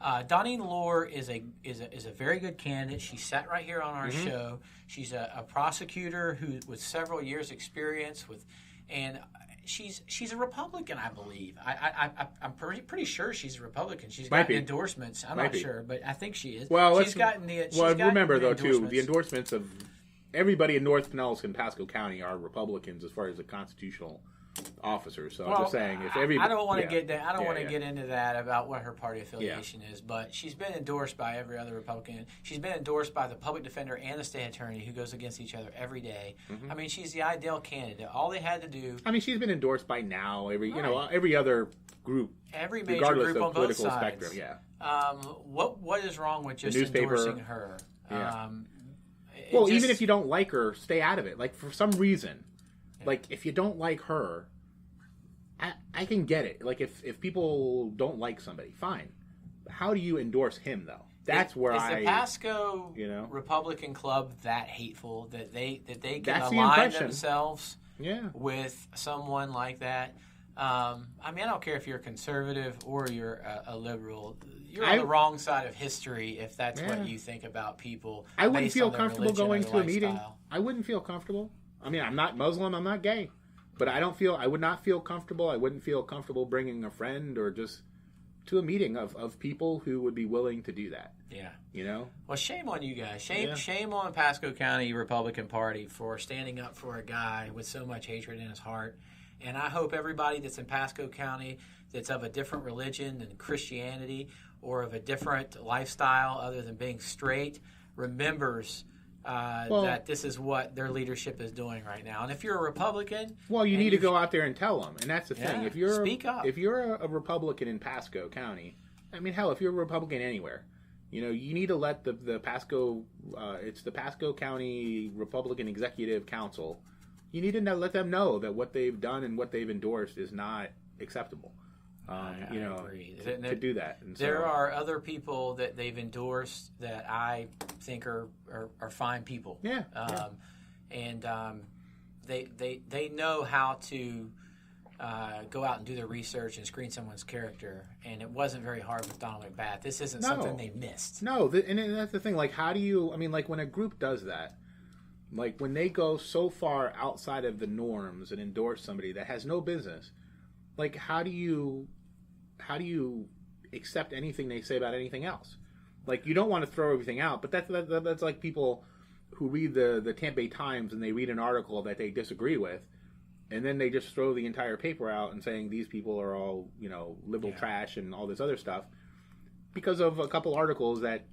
Doneen Lohr is a very good candidate. She sat right here on our show. She's a prosecutor who with several years' experience and she's a Republican, I believe. I'm pretty sure she's a Republican. She's gotten endorsements. I'm not sure, but I think she is. Well, remember though too, the endorsements of everybody in North Pinellas and Pasco County are Republicans as far as the constitutional officers. So I'm just saying, if every I don't want to get into that about what her party affiliation is, but she's been endorsed by every other Republican. She's been endorsed by the public defender and the state attorney who goes against each other every day. Mm-hmm. I mean, she's the ideal candidate. All they had to do. I mean, she's been endorsed by now every other group, every major regardless group of on political both sides. spectrum. Yeah. What is wrong with just endorsing her? Yeah. Well, even if you don't like her, stay out of it. Like for some reason, like if you don't like her. I can get it. Like, if people don't like somebody, fine. How do you endorse him, though? That's where is the Pasco Republican Club that hateful that they can align themselves with someone like that? I mean, I don't care if you're a conservative or you're a liberal. You're on the wrong side of history if that's what you think about people. I wouldn't feel comfortable going to a meeting. I wouldn't feel comfortable. I mean, I'm not Muslim. I'm not gay. But I would not feel comfortable. I wouldn't feel comfortable bringing a friend or just to a meeting of people who would be willing to do that. Yeah. Well, shame on you guys. Shame on Pasco County Republican Party for standing up for a guy with so much hatred in his heart. And I hope everybody that's in Pasco County that's of a different religion than Christianity or of a different lifestyle other than being straight remembers that this is what their leadership is doing right now. And if you're a Republican... Well, you need to go out there and tell them. And that's the thing. If you're speak up. If you're a Republican in Pasco County, I mean, hell, if you're a Republican anywhere, you need to let the Pasco... it's the Pasco County Republican Executive Council. You need to let them know that what they've done and what they've endorsed is not acceptable. I agree. To do that. And there are other people that they've endorsed that I think are fine people. Yeah. And they know how to go out and do their research and screen someone's character. And it wasn't very hard with Donald McBath. This isn't something they missed. No, and that's the thing. Like, how do you? I mean, like when a group does that, like when they go so far outside of the norms and endorse somebody that has no business. Like, how do you accept anything they say about anything else. Like, you don't want to throw everything out, but that's like people who read the Tampa Bay Times and they read an article that they disagree with, and then they just throw the entire paper out and saying these people are all, liberal trash and all this other stuff because of a couple articles that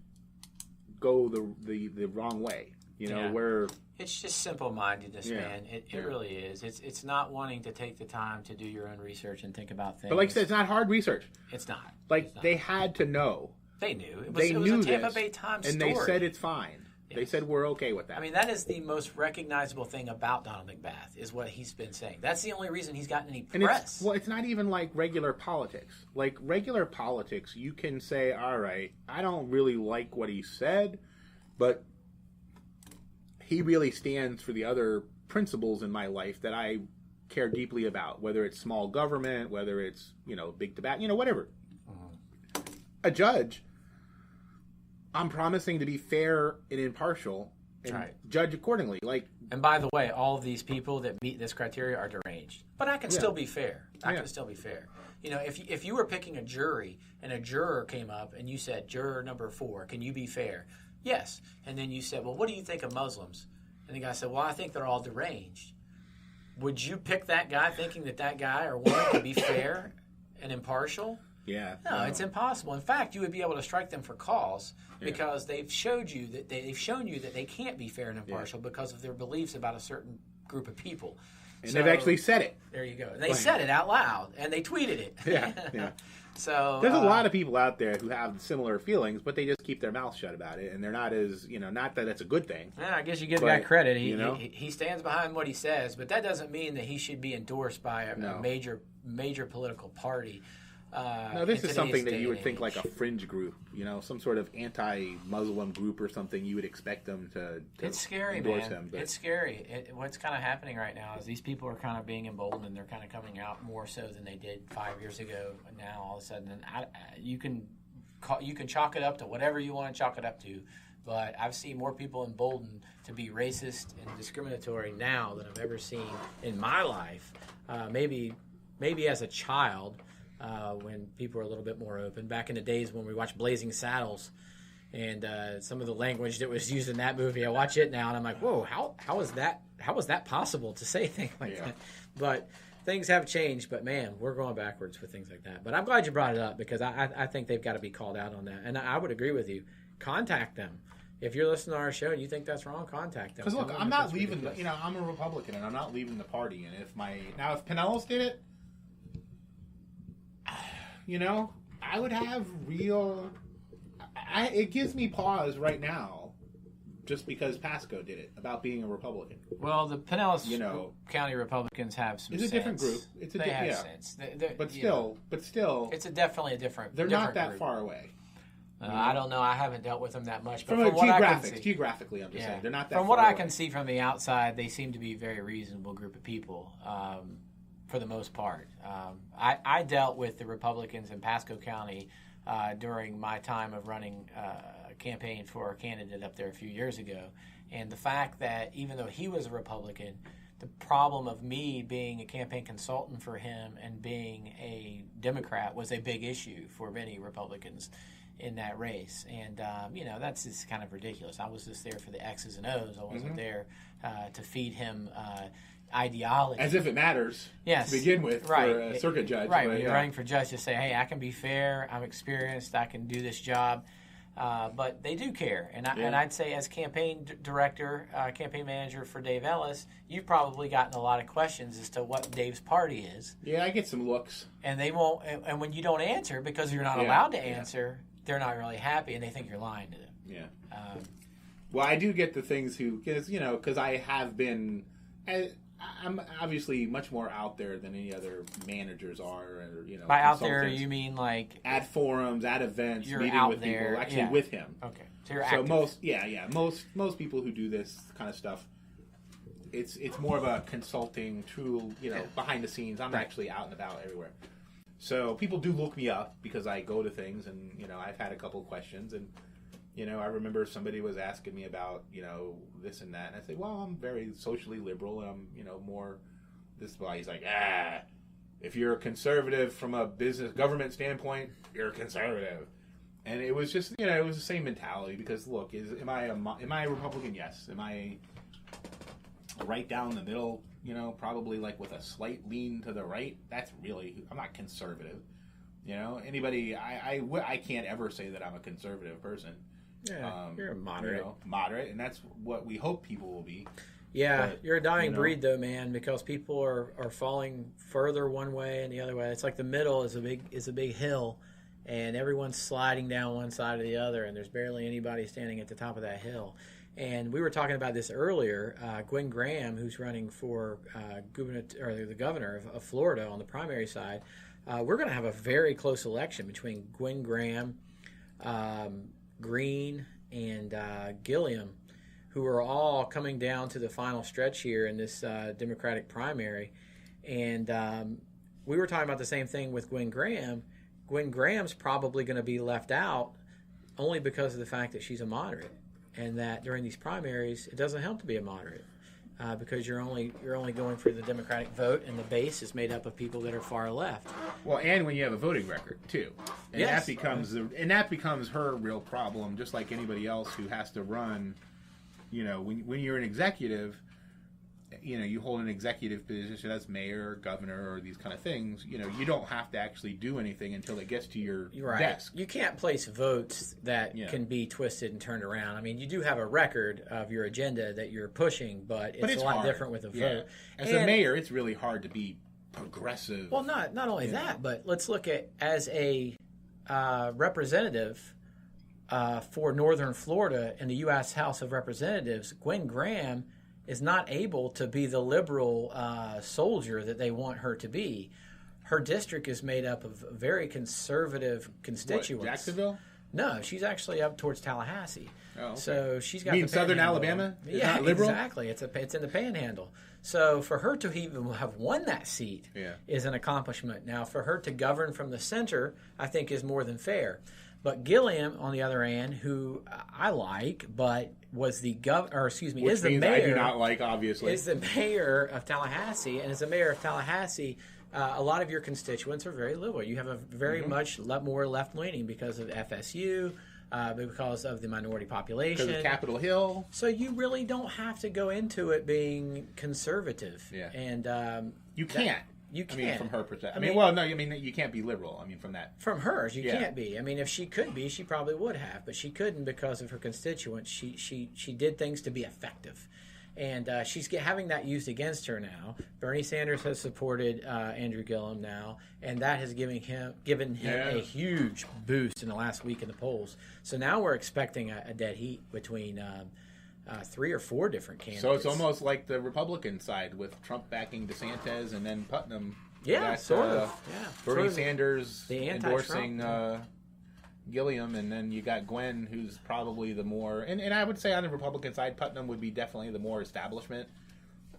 go the wrong way. Where it's just simple-mindedness, man. It really is. It's not wanting to take the time to do your own research and think about things. But like I said, it's not hard research. It's not. They had to know. They knew. It was a Tampa Bay Times and story. They said it's fine. Yes. They said we're okay with that. I mean, that is the most recognizable thing about Donald McBath is what he's been saying. That's the only reason he's gotten any press. It's not even like regular politics. Like regular politics, you can say, all right, I don't really like what he said, but he really stands for the other principles in my life that I care deeply about, whether it's small government, whether it's, big tobacco, whatever. Mm-hmm. A judge, I'm promising to be fair and impartial and judge accordingly. And by the way, all of these people that meet this criteria are deranged. But I can still be fair. I can still be fair. If you were picking a jury and a juror came up and you said, juror number 4, can you be fair? Yes. And then you said, well, what do you think of Muslims? And the guy said, well, I think they're all deranged. Would you pick that guy thinking that guy or woman could be fair and impartial? Yeah. No, it's impossible. In fact, you would be able to strike them for cause because they've shown you that they can't be fair and impartial because of their beliefs about a certain group of people. And they've actually said it. There you go. They said it out loud, and they tweeted it. Yeah. So there's a lot of people out there who have similar feelings, but they just keep their mouth shut about it, and they're not as not that it's a good thing. Yeah, I guess you give the guy credit. He stands behind what he says, but that doesn't mean that he should be endorsed by a major political party. No, this is something that you would think like a fringe group, some sort of anti-Muslim group or something. You would expect them to it's scary, endorse man. him. But it's scary. What's kind of happening right now is these people are kind of being emboldened, and they're kind of coming out more so than they did 5 years ago. And now all of a sudden, you can chalk it up to whatever you want to chalk it up to. But I've seen more people emboldened to be racist and discriminatory now than I've ever seen in my life. Maybe as a child. When people were a little bit more open. Back in the days when we watched Blazing Saddles and some of the language that was used in that movie, I watch it now and I'm like, whoa, how is that possible to say things like that? But things have changed, but man, we're going backwards with things like that. But I'm glad you brought it up because I think they've got to be called out on that. And I would agree with you. Contact them. If you're listening to our show and you think that's wrong, contact them. Because look, I'm not leaving, I'm a Republican and I'm not leaving the party. And if Pinellas did it, I would have real... it gives me pause right now just because Pasco did it, about being a Republican. Well, the Pinellas County Republicans have some sense. It's a different group. They have sense. But still... It's definitely a different They're different not that group. far away. I don't know. I haven't dealt with them that much. But Geographically, I'm just saying. They're not that From far what away. I can see from the outside, they seem to be a very reasonable group of people. For the most part. I dealt with the Republicans in Pasco County during my time of running a campaign for a candidate up there a few years ago. And the fact that even though he was a Republican, the problem of me being a campaign consultant for him and being a Democrat was a big issue for many Republicans in that race. And, that's just kind of ridiculous. I was just there for the X's and O's. I wasn't there to feed him ideology. As if it matters to begin with for a circuit judge. Right, when you're running for judge, to say, hey, I can be fair, I'm experienced, I can do this job. But they do care. And I'd say as campaign director, campaign manager for Dave Ellis, you've probably gotten a lot of questions as to what Dave's party is. Yeah, I get some looks. And they won't. And when you don't answer, because you're not allowed to answer, they're not really happy and they think you're lying to them. Yeah. Well, I do get the things because I have been... I'm obviously much more out there than any other managers are, or By out there, you mean like at forums, at events, you're meeting out with there, people, actually with him. Okay, so you're active. Most people who do this kind of stuff, it's more of a consulting, true, behind the scenes. I'm actually out and about everywhere. So people do look me up because I go to things, and I've had a couple of questions, and I remember somebody was asking me about, this and that. And I say, well, I'm very socially liberal. And I'm, more this. Well, he's like, if if you're a conservative from a business government standpoint, you're a conservative. And it was just, it was the same mentality because, look, am I a Republican? Yes. Am I right down the middle, probably like with a slight lean to the right? I'm not conservative. Anybody, I can't ever say that I'm a conservative person. Yeah, you're a moderate. Moderate, and that's what we hope people will be. Yeah, but, you're a dying breed, though, man, because people are falling further one way and the other way. It's like the middle is a big hill, and everyone's sliding down one side or the other, and there's barely anybody standing at the top of that hill. And we were talking about this earlier. Gwen Graham, who's running for the governor of Florida on the primary side, we're going to have a very close election between Gwen Graham, Green, and Gilliam, who are all coming down to the final stretch here in this Democratic primary. And we were talking about the same thing with Gwen Graham. Gwen Graham's probably going to be left out only because of the fact that she's a moderate, and that during these primaries it doesn't help to be a moderate because you're only going for the Democratic vote, and the base is made up of people that are far left. Well, and when you have a voting record too, and yes. that becomes her real problem, just like anybody else who has to run. When you're an executive, you hold an executive position as mayor, governor, or these kind of things. You don't have to actually do anything until it gets to your desk. You can't place votes that can be twisted and turned around. I mean, you do have a record of your agenda that you're pushing, but it's a lot hard. Different with a vote. As a mayor, it's really hard to be progressive. Well, not only that, but let's look at as a representative for Northern Florida in the U.S. House of Representatives. Gwen Graham is not able to be the liberal soldier that they want her to be. Her district is made up of very conservative constituents. What, Jacksonville? No, she's actually up towards Tallahassee. Oh, okay. So she's got. You mean Southern Alabama? Yeah, not liberal? Exactly. It's in the Panhandle. So for her to even have won that seat is an accomplishment. Now, for her to govern from the center, I think is more than fair. But Gilliam, on the other hand, who I like, but was the is the mayor. I do not like, obviously. Is the mayor of Tallahassee, and as the mayor of Tallahassee, a lot of your constituents are very liberal. You have a very much more left leaning because of FSU, because of the minority population, because of Capitol Hill. So you really don't have to go into it being conservative. Yeah, and you can't. You can't. I mean, from her perspective. You can't be liberal. I mean, from that. From hers, you can't be. I mean, if she could be, she probably would have, but she couldn't because of her constituents. She did things to be effective, and she's having that used against her now. Bernie Sanders has supported Andrew Gillum now, and that has given him a huge boost in the last week in the polls. So now we're expecting a dead heat between 3 or 4 different candidates. So it's almost like the Republican side with Trump backing DeSantis and then Putnam. Yeah, sort of. Yeah, Bernie Sanders the endorsing Gilliam, and then you got Gwen, who's probably the more... And I would say on the Republican side, Putnam would be definitely the more establishment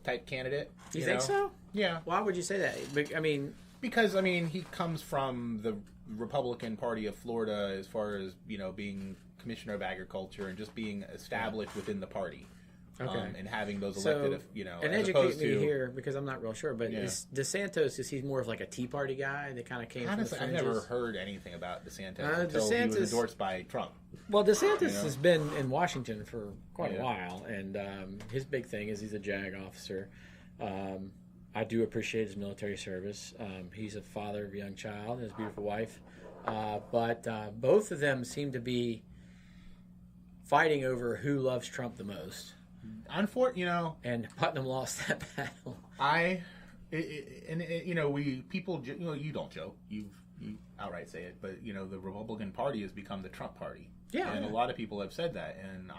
type candidate. You think so? Yeah. Why would you say that? Because he comes from the Republican Party of Florida as far as, being Commissioner of Agriculture and just being established within the party. Okay. And having those elected, and educate me here because I'm not real sure. But DeSantis, is he more of like a Tea Party guy that kind of came from the fringes? I've never heard anything about DeSantis until he was endorsed by Trump. Well, DeSantis has been in Washington for quite a while, and his big thing is he's a JAG officer. I do appreciate his military service. He's a father of a young child and his beautiful wife. But both of them seem to be fighting over who loves Trump the most. And Putnam lost that battle. You don't joke. You outright say it, but the Republican Party has become the Trump Party. Yeah, and a lot of people have said that, and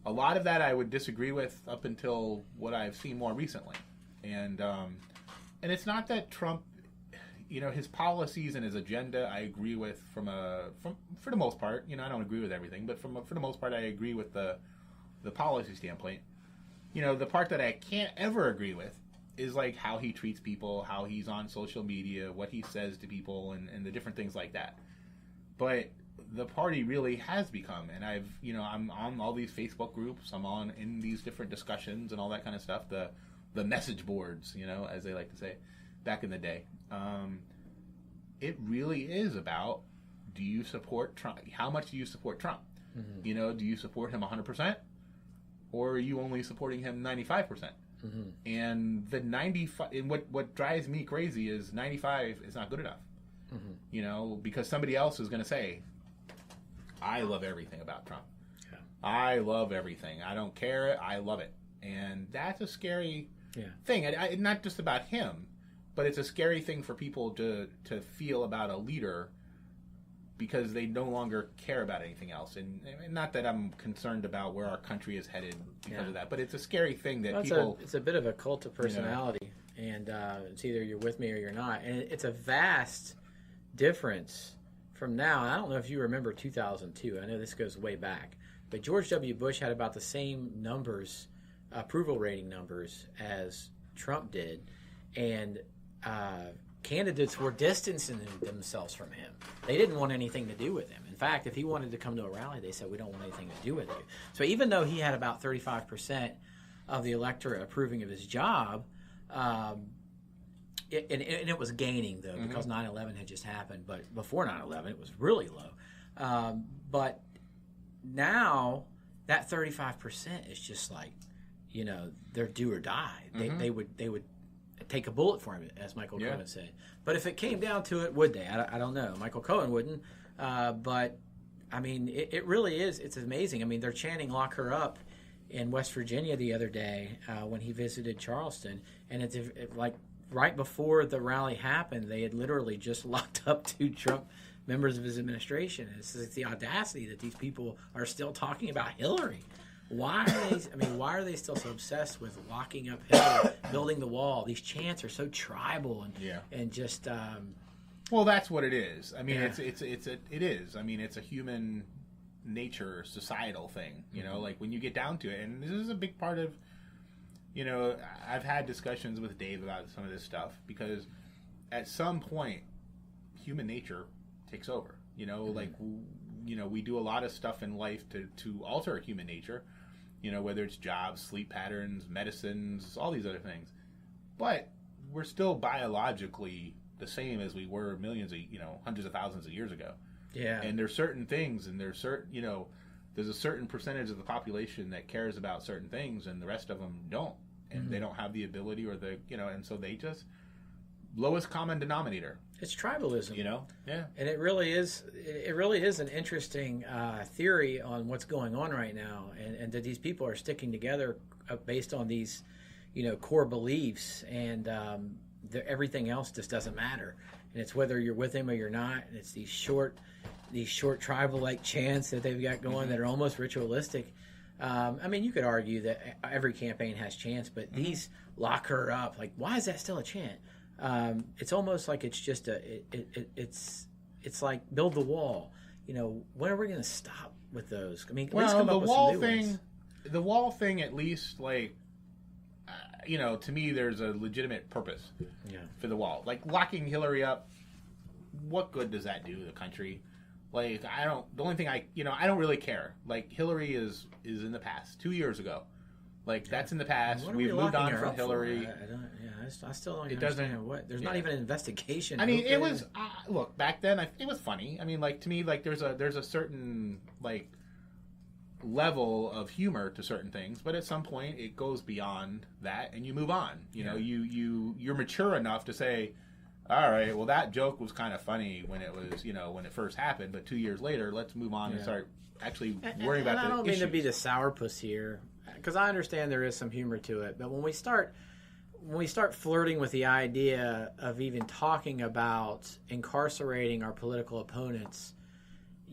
a lot of that I would disagree with up until what I've seen more recently, and it's not that Trump. His policies and his agenda, I agree with for the most part. I don't agree with everything, but for the most part, I agree with the policy standpoint. The part that I can't ever agree with is like how he treats people, how he's on social media, what he says to people, and the different things like that. But the party really has become, and I'm on all these Facebook groups, I'm in these different discussions and all that kind of stuff, the message boards, as they like to say. back in the day. It really is about, do you support Trump? How much do you support Trump? Mm-hmm. You know, do you support him 100%? Or are you only supporting him 95%? Mm-hmm. And the 95, and what drives me crazy is 95 is not good enough. Mm-hmm. You know, because somebody else is going to say, I love everything about Trump. Yeah. I love everything. I don't care. I love it. And that's a scary thing. Not just about him, but it's a scary thing for people to feel about a leader, because they no longer care about anything else. And not that I'm concerned about where our country is headed because of that, but it's a scary thing that people... It's a bit of a cult of personality, and it's either you're with me or you're not. And it's a vast difference from now. I don't know if you remember 2002. I know this goes way back. But George W. Bush had about the same numbers, approval rating numbers, as Trump did. And candidates were distancing themselves from him. They didn't want anything to do with him. In fact, if he wanted to come to a rally, they said, we don't want anything to do with you. So even though he had about 35% of the electorate approving of his job, it was gaining, though, because 9/11 had just happened. But before 9/11, it was really low. But now that 35% is just like, you know, they're do or die. They would take a bullet for him, as Michael Cohen said. But if it came down to it, would they? I don't know. Michael Cohen wouldn't. But, I mean, it really is. It's amazing. I mean, they're chanting "Lock her up" in West Virginia the other day when he visited Charleston. And it's like right before the rally happened, they had literally just locked up 2 Trump members of his administration. And it's the audacity that these people are still talking about Hillary. Why are they still so obsessed with locking up Hillary, building the wall? These chants are so tribal and just. Well, that's what it is. I mean, it is. I mean, it's a human nature, societal thing. You know, like when you get down to it, and this is a big part of. You know, I've had discussions with Dave about some of this stuff, because at some point, human nature takes over. You know, like we do a lot of stuff in life to alter human nature. You know, whether it's jobs, sleep patterns, medicines, all these other things. But we're still biologically the same as we were hundreds of thousands of years ago. Yeah. And there's certain things, and there's a certain percentage of the population that cares about certain things, and the rest of them don't. And they don't have the ability or and so they just, lowest common denominator. It's tribalism, Yeah. And it really is an interesting theory on what's going on right now, and that these people are sticking together based on these, core beliefs, and everything else just doesn't matter. And it's whether you're with him or you're not. And it's these short tribal-like chants that they've got going that are almost ritualistic. I mean, you could argue that every campaign has chants, but these lock her up. Like, why is that still a chant? It's almost like it's just it's like build the wall. When are we going to stop with those? I mean, at least come up with some new ones. The wall thing, at least, like, to me, there's a legitimate purpose for the wall. Like, locking Hillary up, what good does that do to the country? Like, the only thing I don't really care. Like, Hillary is in the past. 2 years ago. Like, that's in the past. We've moved on from Hillary. I still don't understand what. There's not even an investigation. I mean, it was look, back then it was funny. I mean, like, to me, like, there's a certain, like, level of humor to certain things, but at some point it goes beyond that, and you move on. You're mature enough to say, all right, well, that joke was kind of funny when it was, when it first happened, but 2 years later, let's move on and start actually worrying about the issues. I don't mean to be the sourpuss here, because I understand there is some humor to it, but when we start flirting with the idea of even talking about incarcerating our political opponents,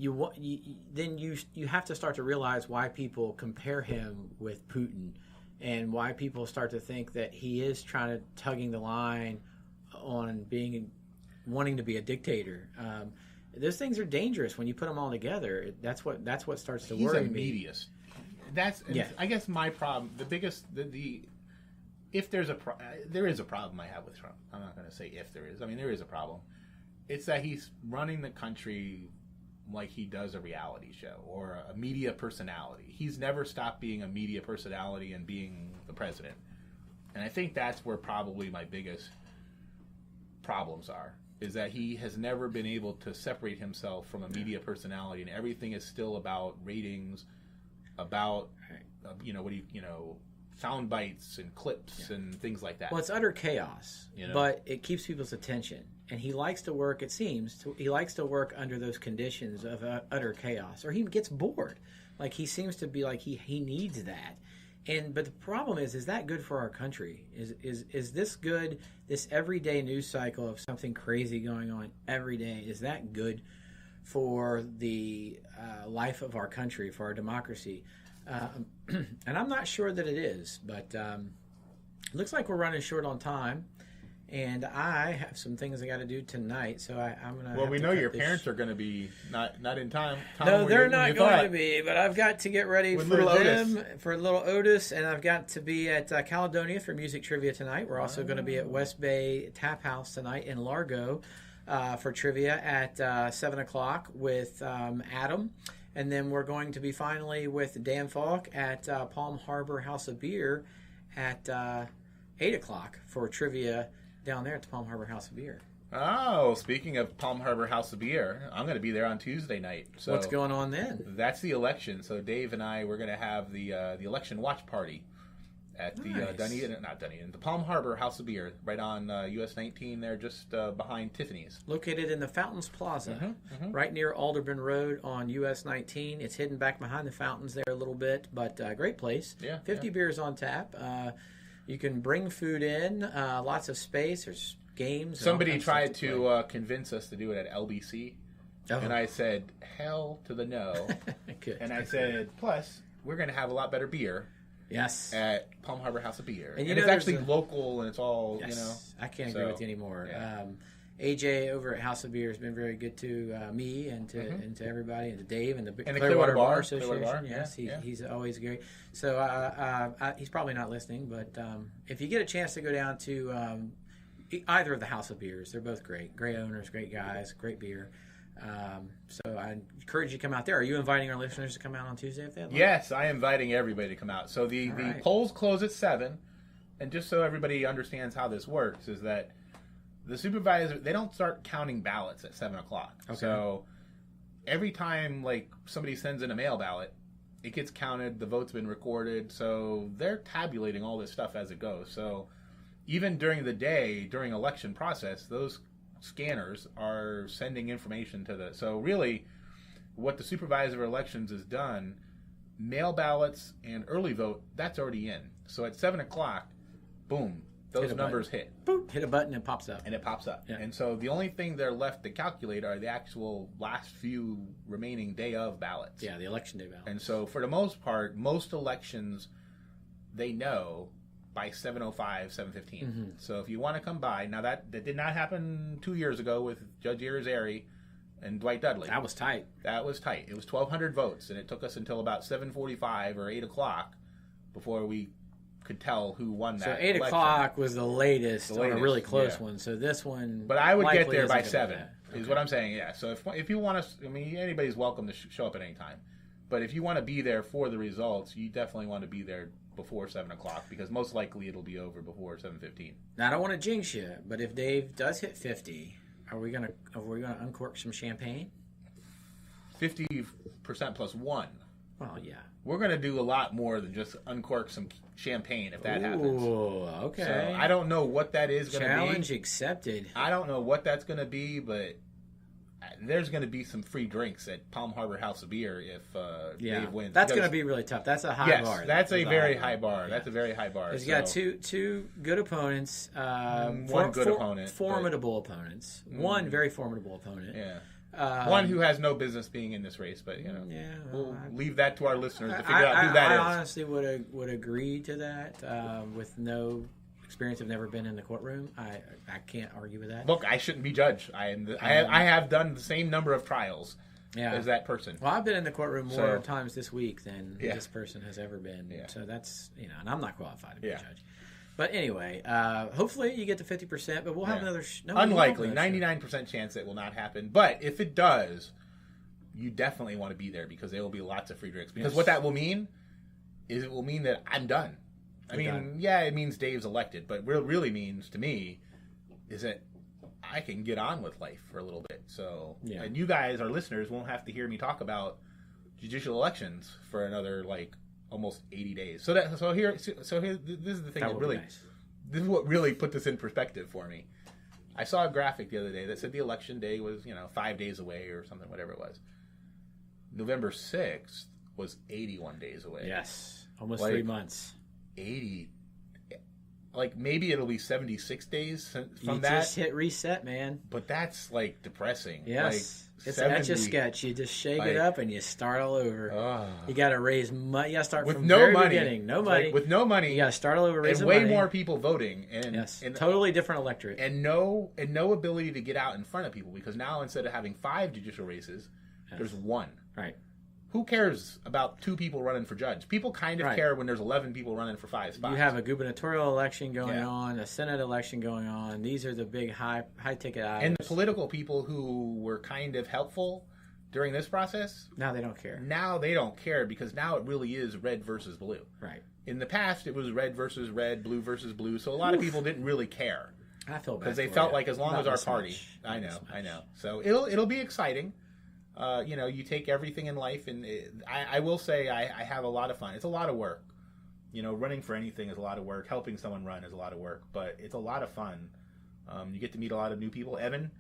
then you have to start to realize why people compare him with Putin, and why people start to think that he is tugging the line on wanting to be a dictator. Those things are dangerous when you put them all together. That's what starts to worry me. He's a mediaist. I guess my problem, the biggest, if there is a problem I have with Trump. I'm not going to say if there is. I mean, there is a problem. It's that he's running the country like he does a reality show or a media personality. He's never stopped being a media personality and being the president. And I think that's where probably my biggest problems are. Is that he has never been able to separate himself from a media personality, and everything is still about ratings, about sound bites and clips and things like that. Well, it's utter chaos, but it keeps people's attention. And he likes to work, it seems, he likes to work under those conditions of utter chaos. Or he gets bored. Like, he seems to be like he needs that. But the problem is that good for our country? Is this good, this everyday news cycle of something crazy going on every day, is that good for the life of our country, for our democracy? And I'm not sure that it is, but it looks like we're running short on time, and I have some things I got to do tonight, so I'm going to. Well, we know your parents are going to be not in time. No, they're not going to be, but I've got to get ready for them, for little Otis, and I've got to be at Caledonia for music trivia tonight. We're also going to be at West Bay Tap House tonight in Largo for trivia at 7 o'clock with Adam. And then we're going to be finally with Dan Falk at Palm Harbor House of Beer at 8 o'clock for trivia down there at the Palm Harbor House of Beer. Oh, speaking of Palm Harbor House of Beer, I'm going to be there on Tuesday night. So what's going on then? That's the election. So Dave and I, we're going to have the election watch party at the the Palm Harbor House of Beer, right on US 19 there, just behind Tiffany's. Located in the Fountains Plaza, right near Alderburn Road on US 19. It's hidden back behind the fountains there a little bit, but great place. 50 beers on tap. You can bring food in, lots of space. There's games. Somebody tried to convince us to do it at LBC, and I said, hell to the no. Good. And I said, plus, we're going to have a lot better beer. Yes. At Palm Harbor House of Beer. And it's actually local, and it's all, I can't agree with you anymore. Yeah. AJ over at House of Beer has been very good to me and to everybody, and to Dave and the Clearwater Bar Association. Yes, he's always great. So he's probably not listening, but if you get a chance to go down to either of the House of Beers, they're both great. Great owners, great guys, great beer. So I encourage you to come out there. Are you inviting our listeners to come out on Tuesday if they have? Yes, I am inviting everybody to come out. So the polls close at 7, and just so everybody understands how this works is that the supervisor, they don't start counting ballots at 7 o'clock. Okay. So every time somebody sends in a mail ballot, it gets counted, the vote's been recorded, so they're tabulating all this stuff as it goes. So even during the day, during election process, those scanners are sending information to so really what the supervisor of elections has done, mail ballots and early vote, that's already in. So at 7 o'clock, boom, those numbers hit. Boop, hit a button and it pops up. Yeah. And so the only thing they're left to calculate are the actual last few remaining day of ballots. Yeah, the election day ballots. And so for the most part, most elections, they know by 7:05, 7:15. So if you want to come by, now that did not happen 2 years ago with Judge Irizarry and Dwight Dudley. That was tight. It was 1,200 votes, and it took us until about 7:45 or 8 o'clock before we could tell who won that. So 8 o'clock was the latest on a really close one. So this one, but I would get there by 7. Is what I'm saying. Yeah. So if you want to, anybody's welcome to show up at any time. But if you want to be there for the results, you definitely want to be there before 7 o'clock, because most likely it'll be over before 7:15. Now I don't want to jinx you, but if Dave does hit 50, are we gonna uncork some champagne? 50% plus 1. Well, yeah. We're gonna do a lot more than just uncork some champagne if that happens. Ooh, okay. So I don't know what that is gonna be. Challenge accepted. I don't know what that's gonna be, but there's going to be some free drinks at Palm Harbor House of Beer if Dave wins. That's going to be really tough. That's a high bar. That's a very high bar. Yeah. That's a very high bar. He's got two good opponents. One good opponent. Formidable opponents. One very formidable opponent. Yeah. One who has no business being in this race, but we'll leave that to our listeners to figure out who that is. I honestly would agree to that with no experience. I've never been in the courtroom. I can't argue with that. Look, I shouldn't be judged. I have done the same number of trials as that person. Well, I've been in the courtroom more times this week than this person has ever been. Yeah. So that's and I'm not qualified to be a judge. But anyway, hopefully you get to 50%. But we'll have another. Unlikely, 99% chance it will not happen. But if it does, you definitely want to be there, because there will be lots of free drinks. Because what that will mean is it will mean that I'm done. I mean, it means Dave's elected, but what it really means to me is that I can get on with life for a little bit. So, and you guys, our listeners, won't have to hear me talk about judicial elections for another like almost 80 days. So here, this is the thing that really, nice. This is what really put this in perspective for me. I saw a graphic the other day that said the election day was 5 days away or something, whatever it was. November 6th was 81 days away. Yes, almost 3 months. 80. Like, maybe it'll be 76 days from that. You just hit reset, man. But that's, like, depressing. Yes. Like, it's an Etch-a-Sketch. You just shake it up and you start all over. You got to raise money. You got to start from the very beginning. No money. Like, with no money. You got to start all over, raise money. And way more people voting. And totally different electorate. And no ability to get out in front of people. Because now, instead of having 5 judicial races, there's 1. Right. Who cares about 2 people running for judge? People kind of care when there's 11 people running for 5 spots. You have a gubernatorial election going on, a Senate election going on. These are the big high-ticket items. And the political people who were kind of helpful during this process... Now they don't care. Now they don't care because now it really is red versus blue. Right. In the past, it was red versus red, blue versus blue, so a lot of people didn't really care. I feel bad because they felt like as long as our party... I know. So it'll be exciting. You take everything in life, and I will say I have a lot of fun. It's a lot of work. Running for anything is a lot of work. Helping someone run is a lot of work, but it's a lot of fun. You get to meet a lot of new people. Evan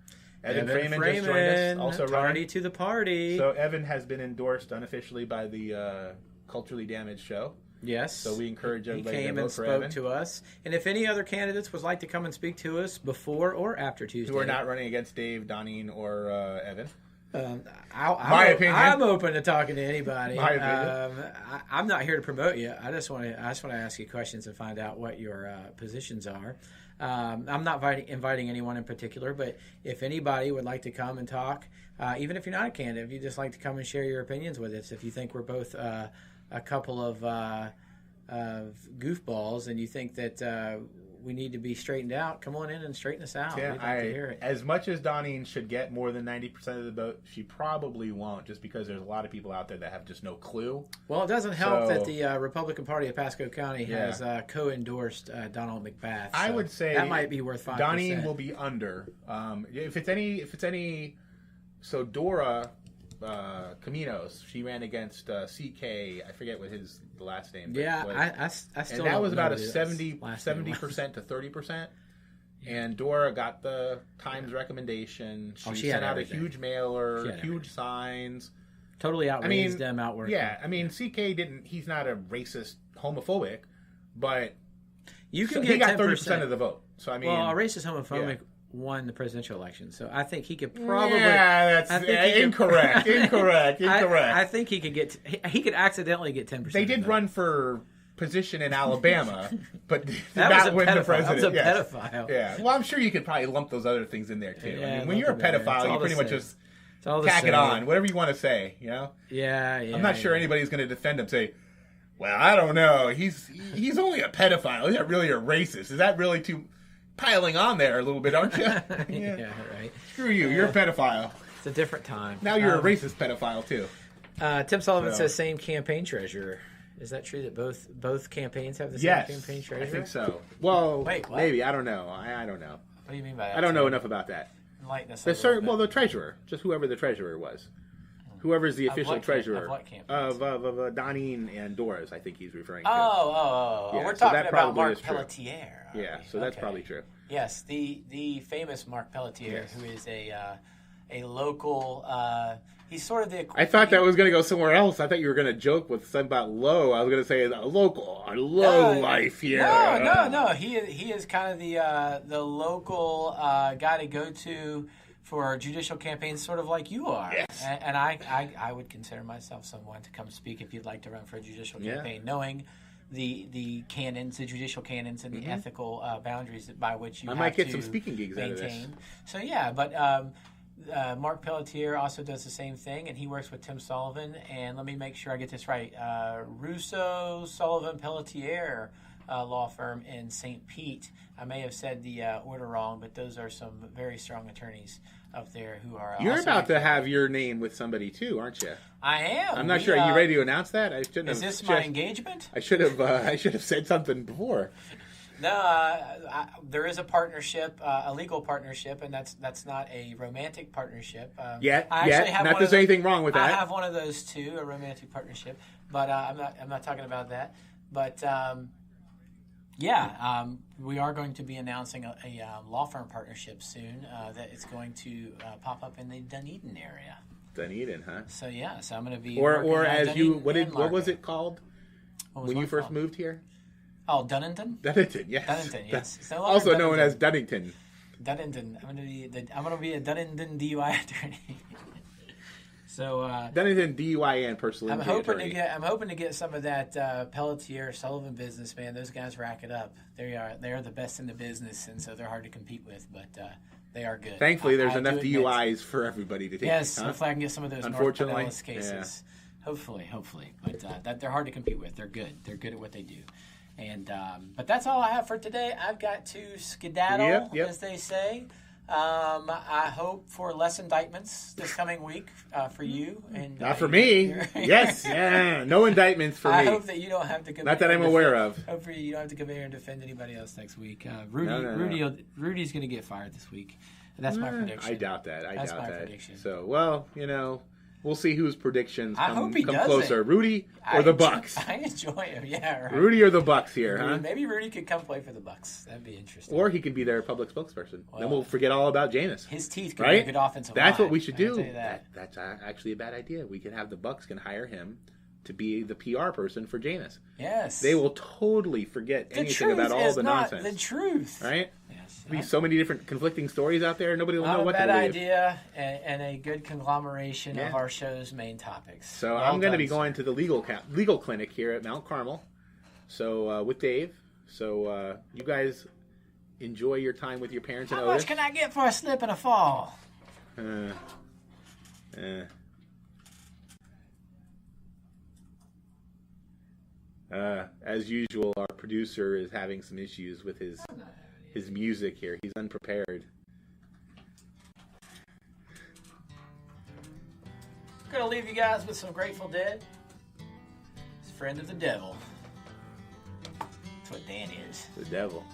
Freeman just joined us, also party to the party. So Evan has been endorsed unofficially by the Culturally Damaged show. Yes. So we encourage everybody to vote for Evan. He came and spoke to us. And if any other candidates would like to come and speak to us before or after Tuesday. Who are not running against Dave, Donine, or Evan. My opinion. I'm open to talking to anybody. My opinion. I'm not here to promote you. I just want to ask you questions and find out what your positions are. I'm not inviting anyone in particular, but if anybody would like to come and talk, even if you're not a candidate, if you just like to come and share your opinions with us, if you think we're both a couple of goofballs and you think that we need to be straightened out, come on in and straighten us out. Yeah, We'd like to hear it. As much as Donine should get more than 90% of the vote, she probably won't, just because there's a lot of people out there that have just no clue. Well, it doesn't help that the Republican Party of Pasco County has co-endorsed Donald McBath. I would say that might be worth 5%. Donine will be under. If it's any, so Dora Caminos, she ran against CK. I forget what his last name. Yeah, I still. And that was about a 70% to 30%. And Dora got the Times recommendation. She sent out a huge mailer, huge signs. Totally outraised them outward. Yeah, CK didn't. He's not a racist, homophobic, but he got 30% of the vote. So a racist, homophobic. Won the presidential election, so I think he could probably. Yeah, that's incorrect. Incorrect. I think he could get. He could accidentally get 10%. They did run for position in Alabama, but did not win the president. That was a pedophile. Yeah. Well, I'm sure you could probably lump those other things in there too. Yeah, when you're a pedophile, you pretty much just tack it on, whatever you want to say. Yeah. I'm not sure anybody's going to defend him. Say, well, I don't know. He's only a pedophile. He's not really a racist. Is that really too? Piling on there a little bit, aren't you? Yeah, right. Screw you. You're a pedophile. It's a different time. Now you're a racist pedophile, too. Tim Sullivan says same campaign treasurer. Is that true that both campaigns have the same campaign treasurer? I think so. Well, wait, maybe. I don't know. I don't know. What do you mean by that? I don't know enough about that. Enlighten us the treasurer. Just whoever the treasurer was. Whoever's the official treasurer of what campaigns? Of Donine and Dora's, I think he's referring to. Yeah, we're talking about Mark Pelletier. Yeah, so that's probably true. Yes, the famous Mark Pelletier, who is a local. He's sort of the. I thought that was going to go somewhere else. I thought you were going to joke with something about low. I was going to say a low life here. No. He is kind of the local guy to go to for judicial campaigns, sort of like you are. Yes. And I would consider myself someone to come speak if you'd like to run for a judicial campaign, knowing the canons, the judicial canons, and the ethical boundaries by which you I have might get to some speaking gigs maintain. out of this. So yeah, but Mark Pelletier also does the same thing, and he works with Tim Sullivan. And let me make sure I get this right: Russo, Sullivan, Pelletier law firm in St. Pete. I may have said the order wrong, but those are some very strong attorneys up there who are. You're about to have your name with somebody too, aren't you? I am. I'm not sure. Are you ready to announce that? Is this my engagement? I should have said something before. No, there is a partnership, a legal partnership, and that's not a romantic partnership. Yet, I actually have not one there's anything wrong with I that. have one of those too, a romantic partnership, but I'm not talking about that. But we are going to be announcing a law firm partnership soon that is going to pop up in the Dunedin area. Dunedin, huh? So I'm going to be Or as Dunedin you and what was Largo. it called What was when what you first called? moved here? Oh, Dunnington. Dunnington, yes. Dunnington, yes. It's no longer Also known as Dunnington. Dunnington. I'm going to be a Dunnington DUI attorney. So Dunnington DUI and personal I'm injury hoping attorney. to get some of that Pelletier Sullivan business, man. Those guys rack it up. They are the best in the business, and so they're hard to compete with, but they are good. Thankfully, there's I enough do admit. DUIs for everybody to take. Yes, huh? hopefully I can get some of those North Unfortunately, Pinellas cases. Hopefully, but that they're hard to compete with. They're good. They're good at what they do. And but that's all I have for today. I've got to skedaddle, Yep. as they say. I hope for less indictments this coming week for you. And Not for me. Yes, yeah, no indictments for I me. hope that you don't have to come. Not that here I'm and aware defend- of. Hopefully, you don't have to come here and defend anybody else next week. No. Rudy's going to get fired this week. That's my prediction. I doubt that. That's doubt my that. prediction. So, well, we'll see whose predictions I come, hope he come does closer, it. Rudy or the Bucks. I enjoy him. Yeah, right. Rudy or the Bucks here, huh? Maybe Rudy could come play for the Bucs. That'd be interesting. Or he could be their public spokesperson. Well, then we'll forget all about Janis. His teeth could Right? be a good offensive That's line. what we should I can do. tell you that. That's actually a bad idea. We can have the Bucks can hire him to be the PR person for Janis. Yes. They will totally forget The anything truth about all is the not nonsense. the truth. Right? Yes. There'll be so many different conflicting stories out there. Nobody will Not know a what to bad believe. idea and a good conglomeration Yeah. of our show's main topics. So Well I'm going to done, be going sir. to the legal clinic here at Mount Carmel. So with Dave. So you guys enjoy your time with your parents and How much Otis. can I get for a slip and a fall? As usual, our producer is having some issues with his music here. He's unprepared. I'm going to leave you guys with some Grateful Dead. It's Friend of the Devil. That's what Dan is. The devil.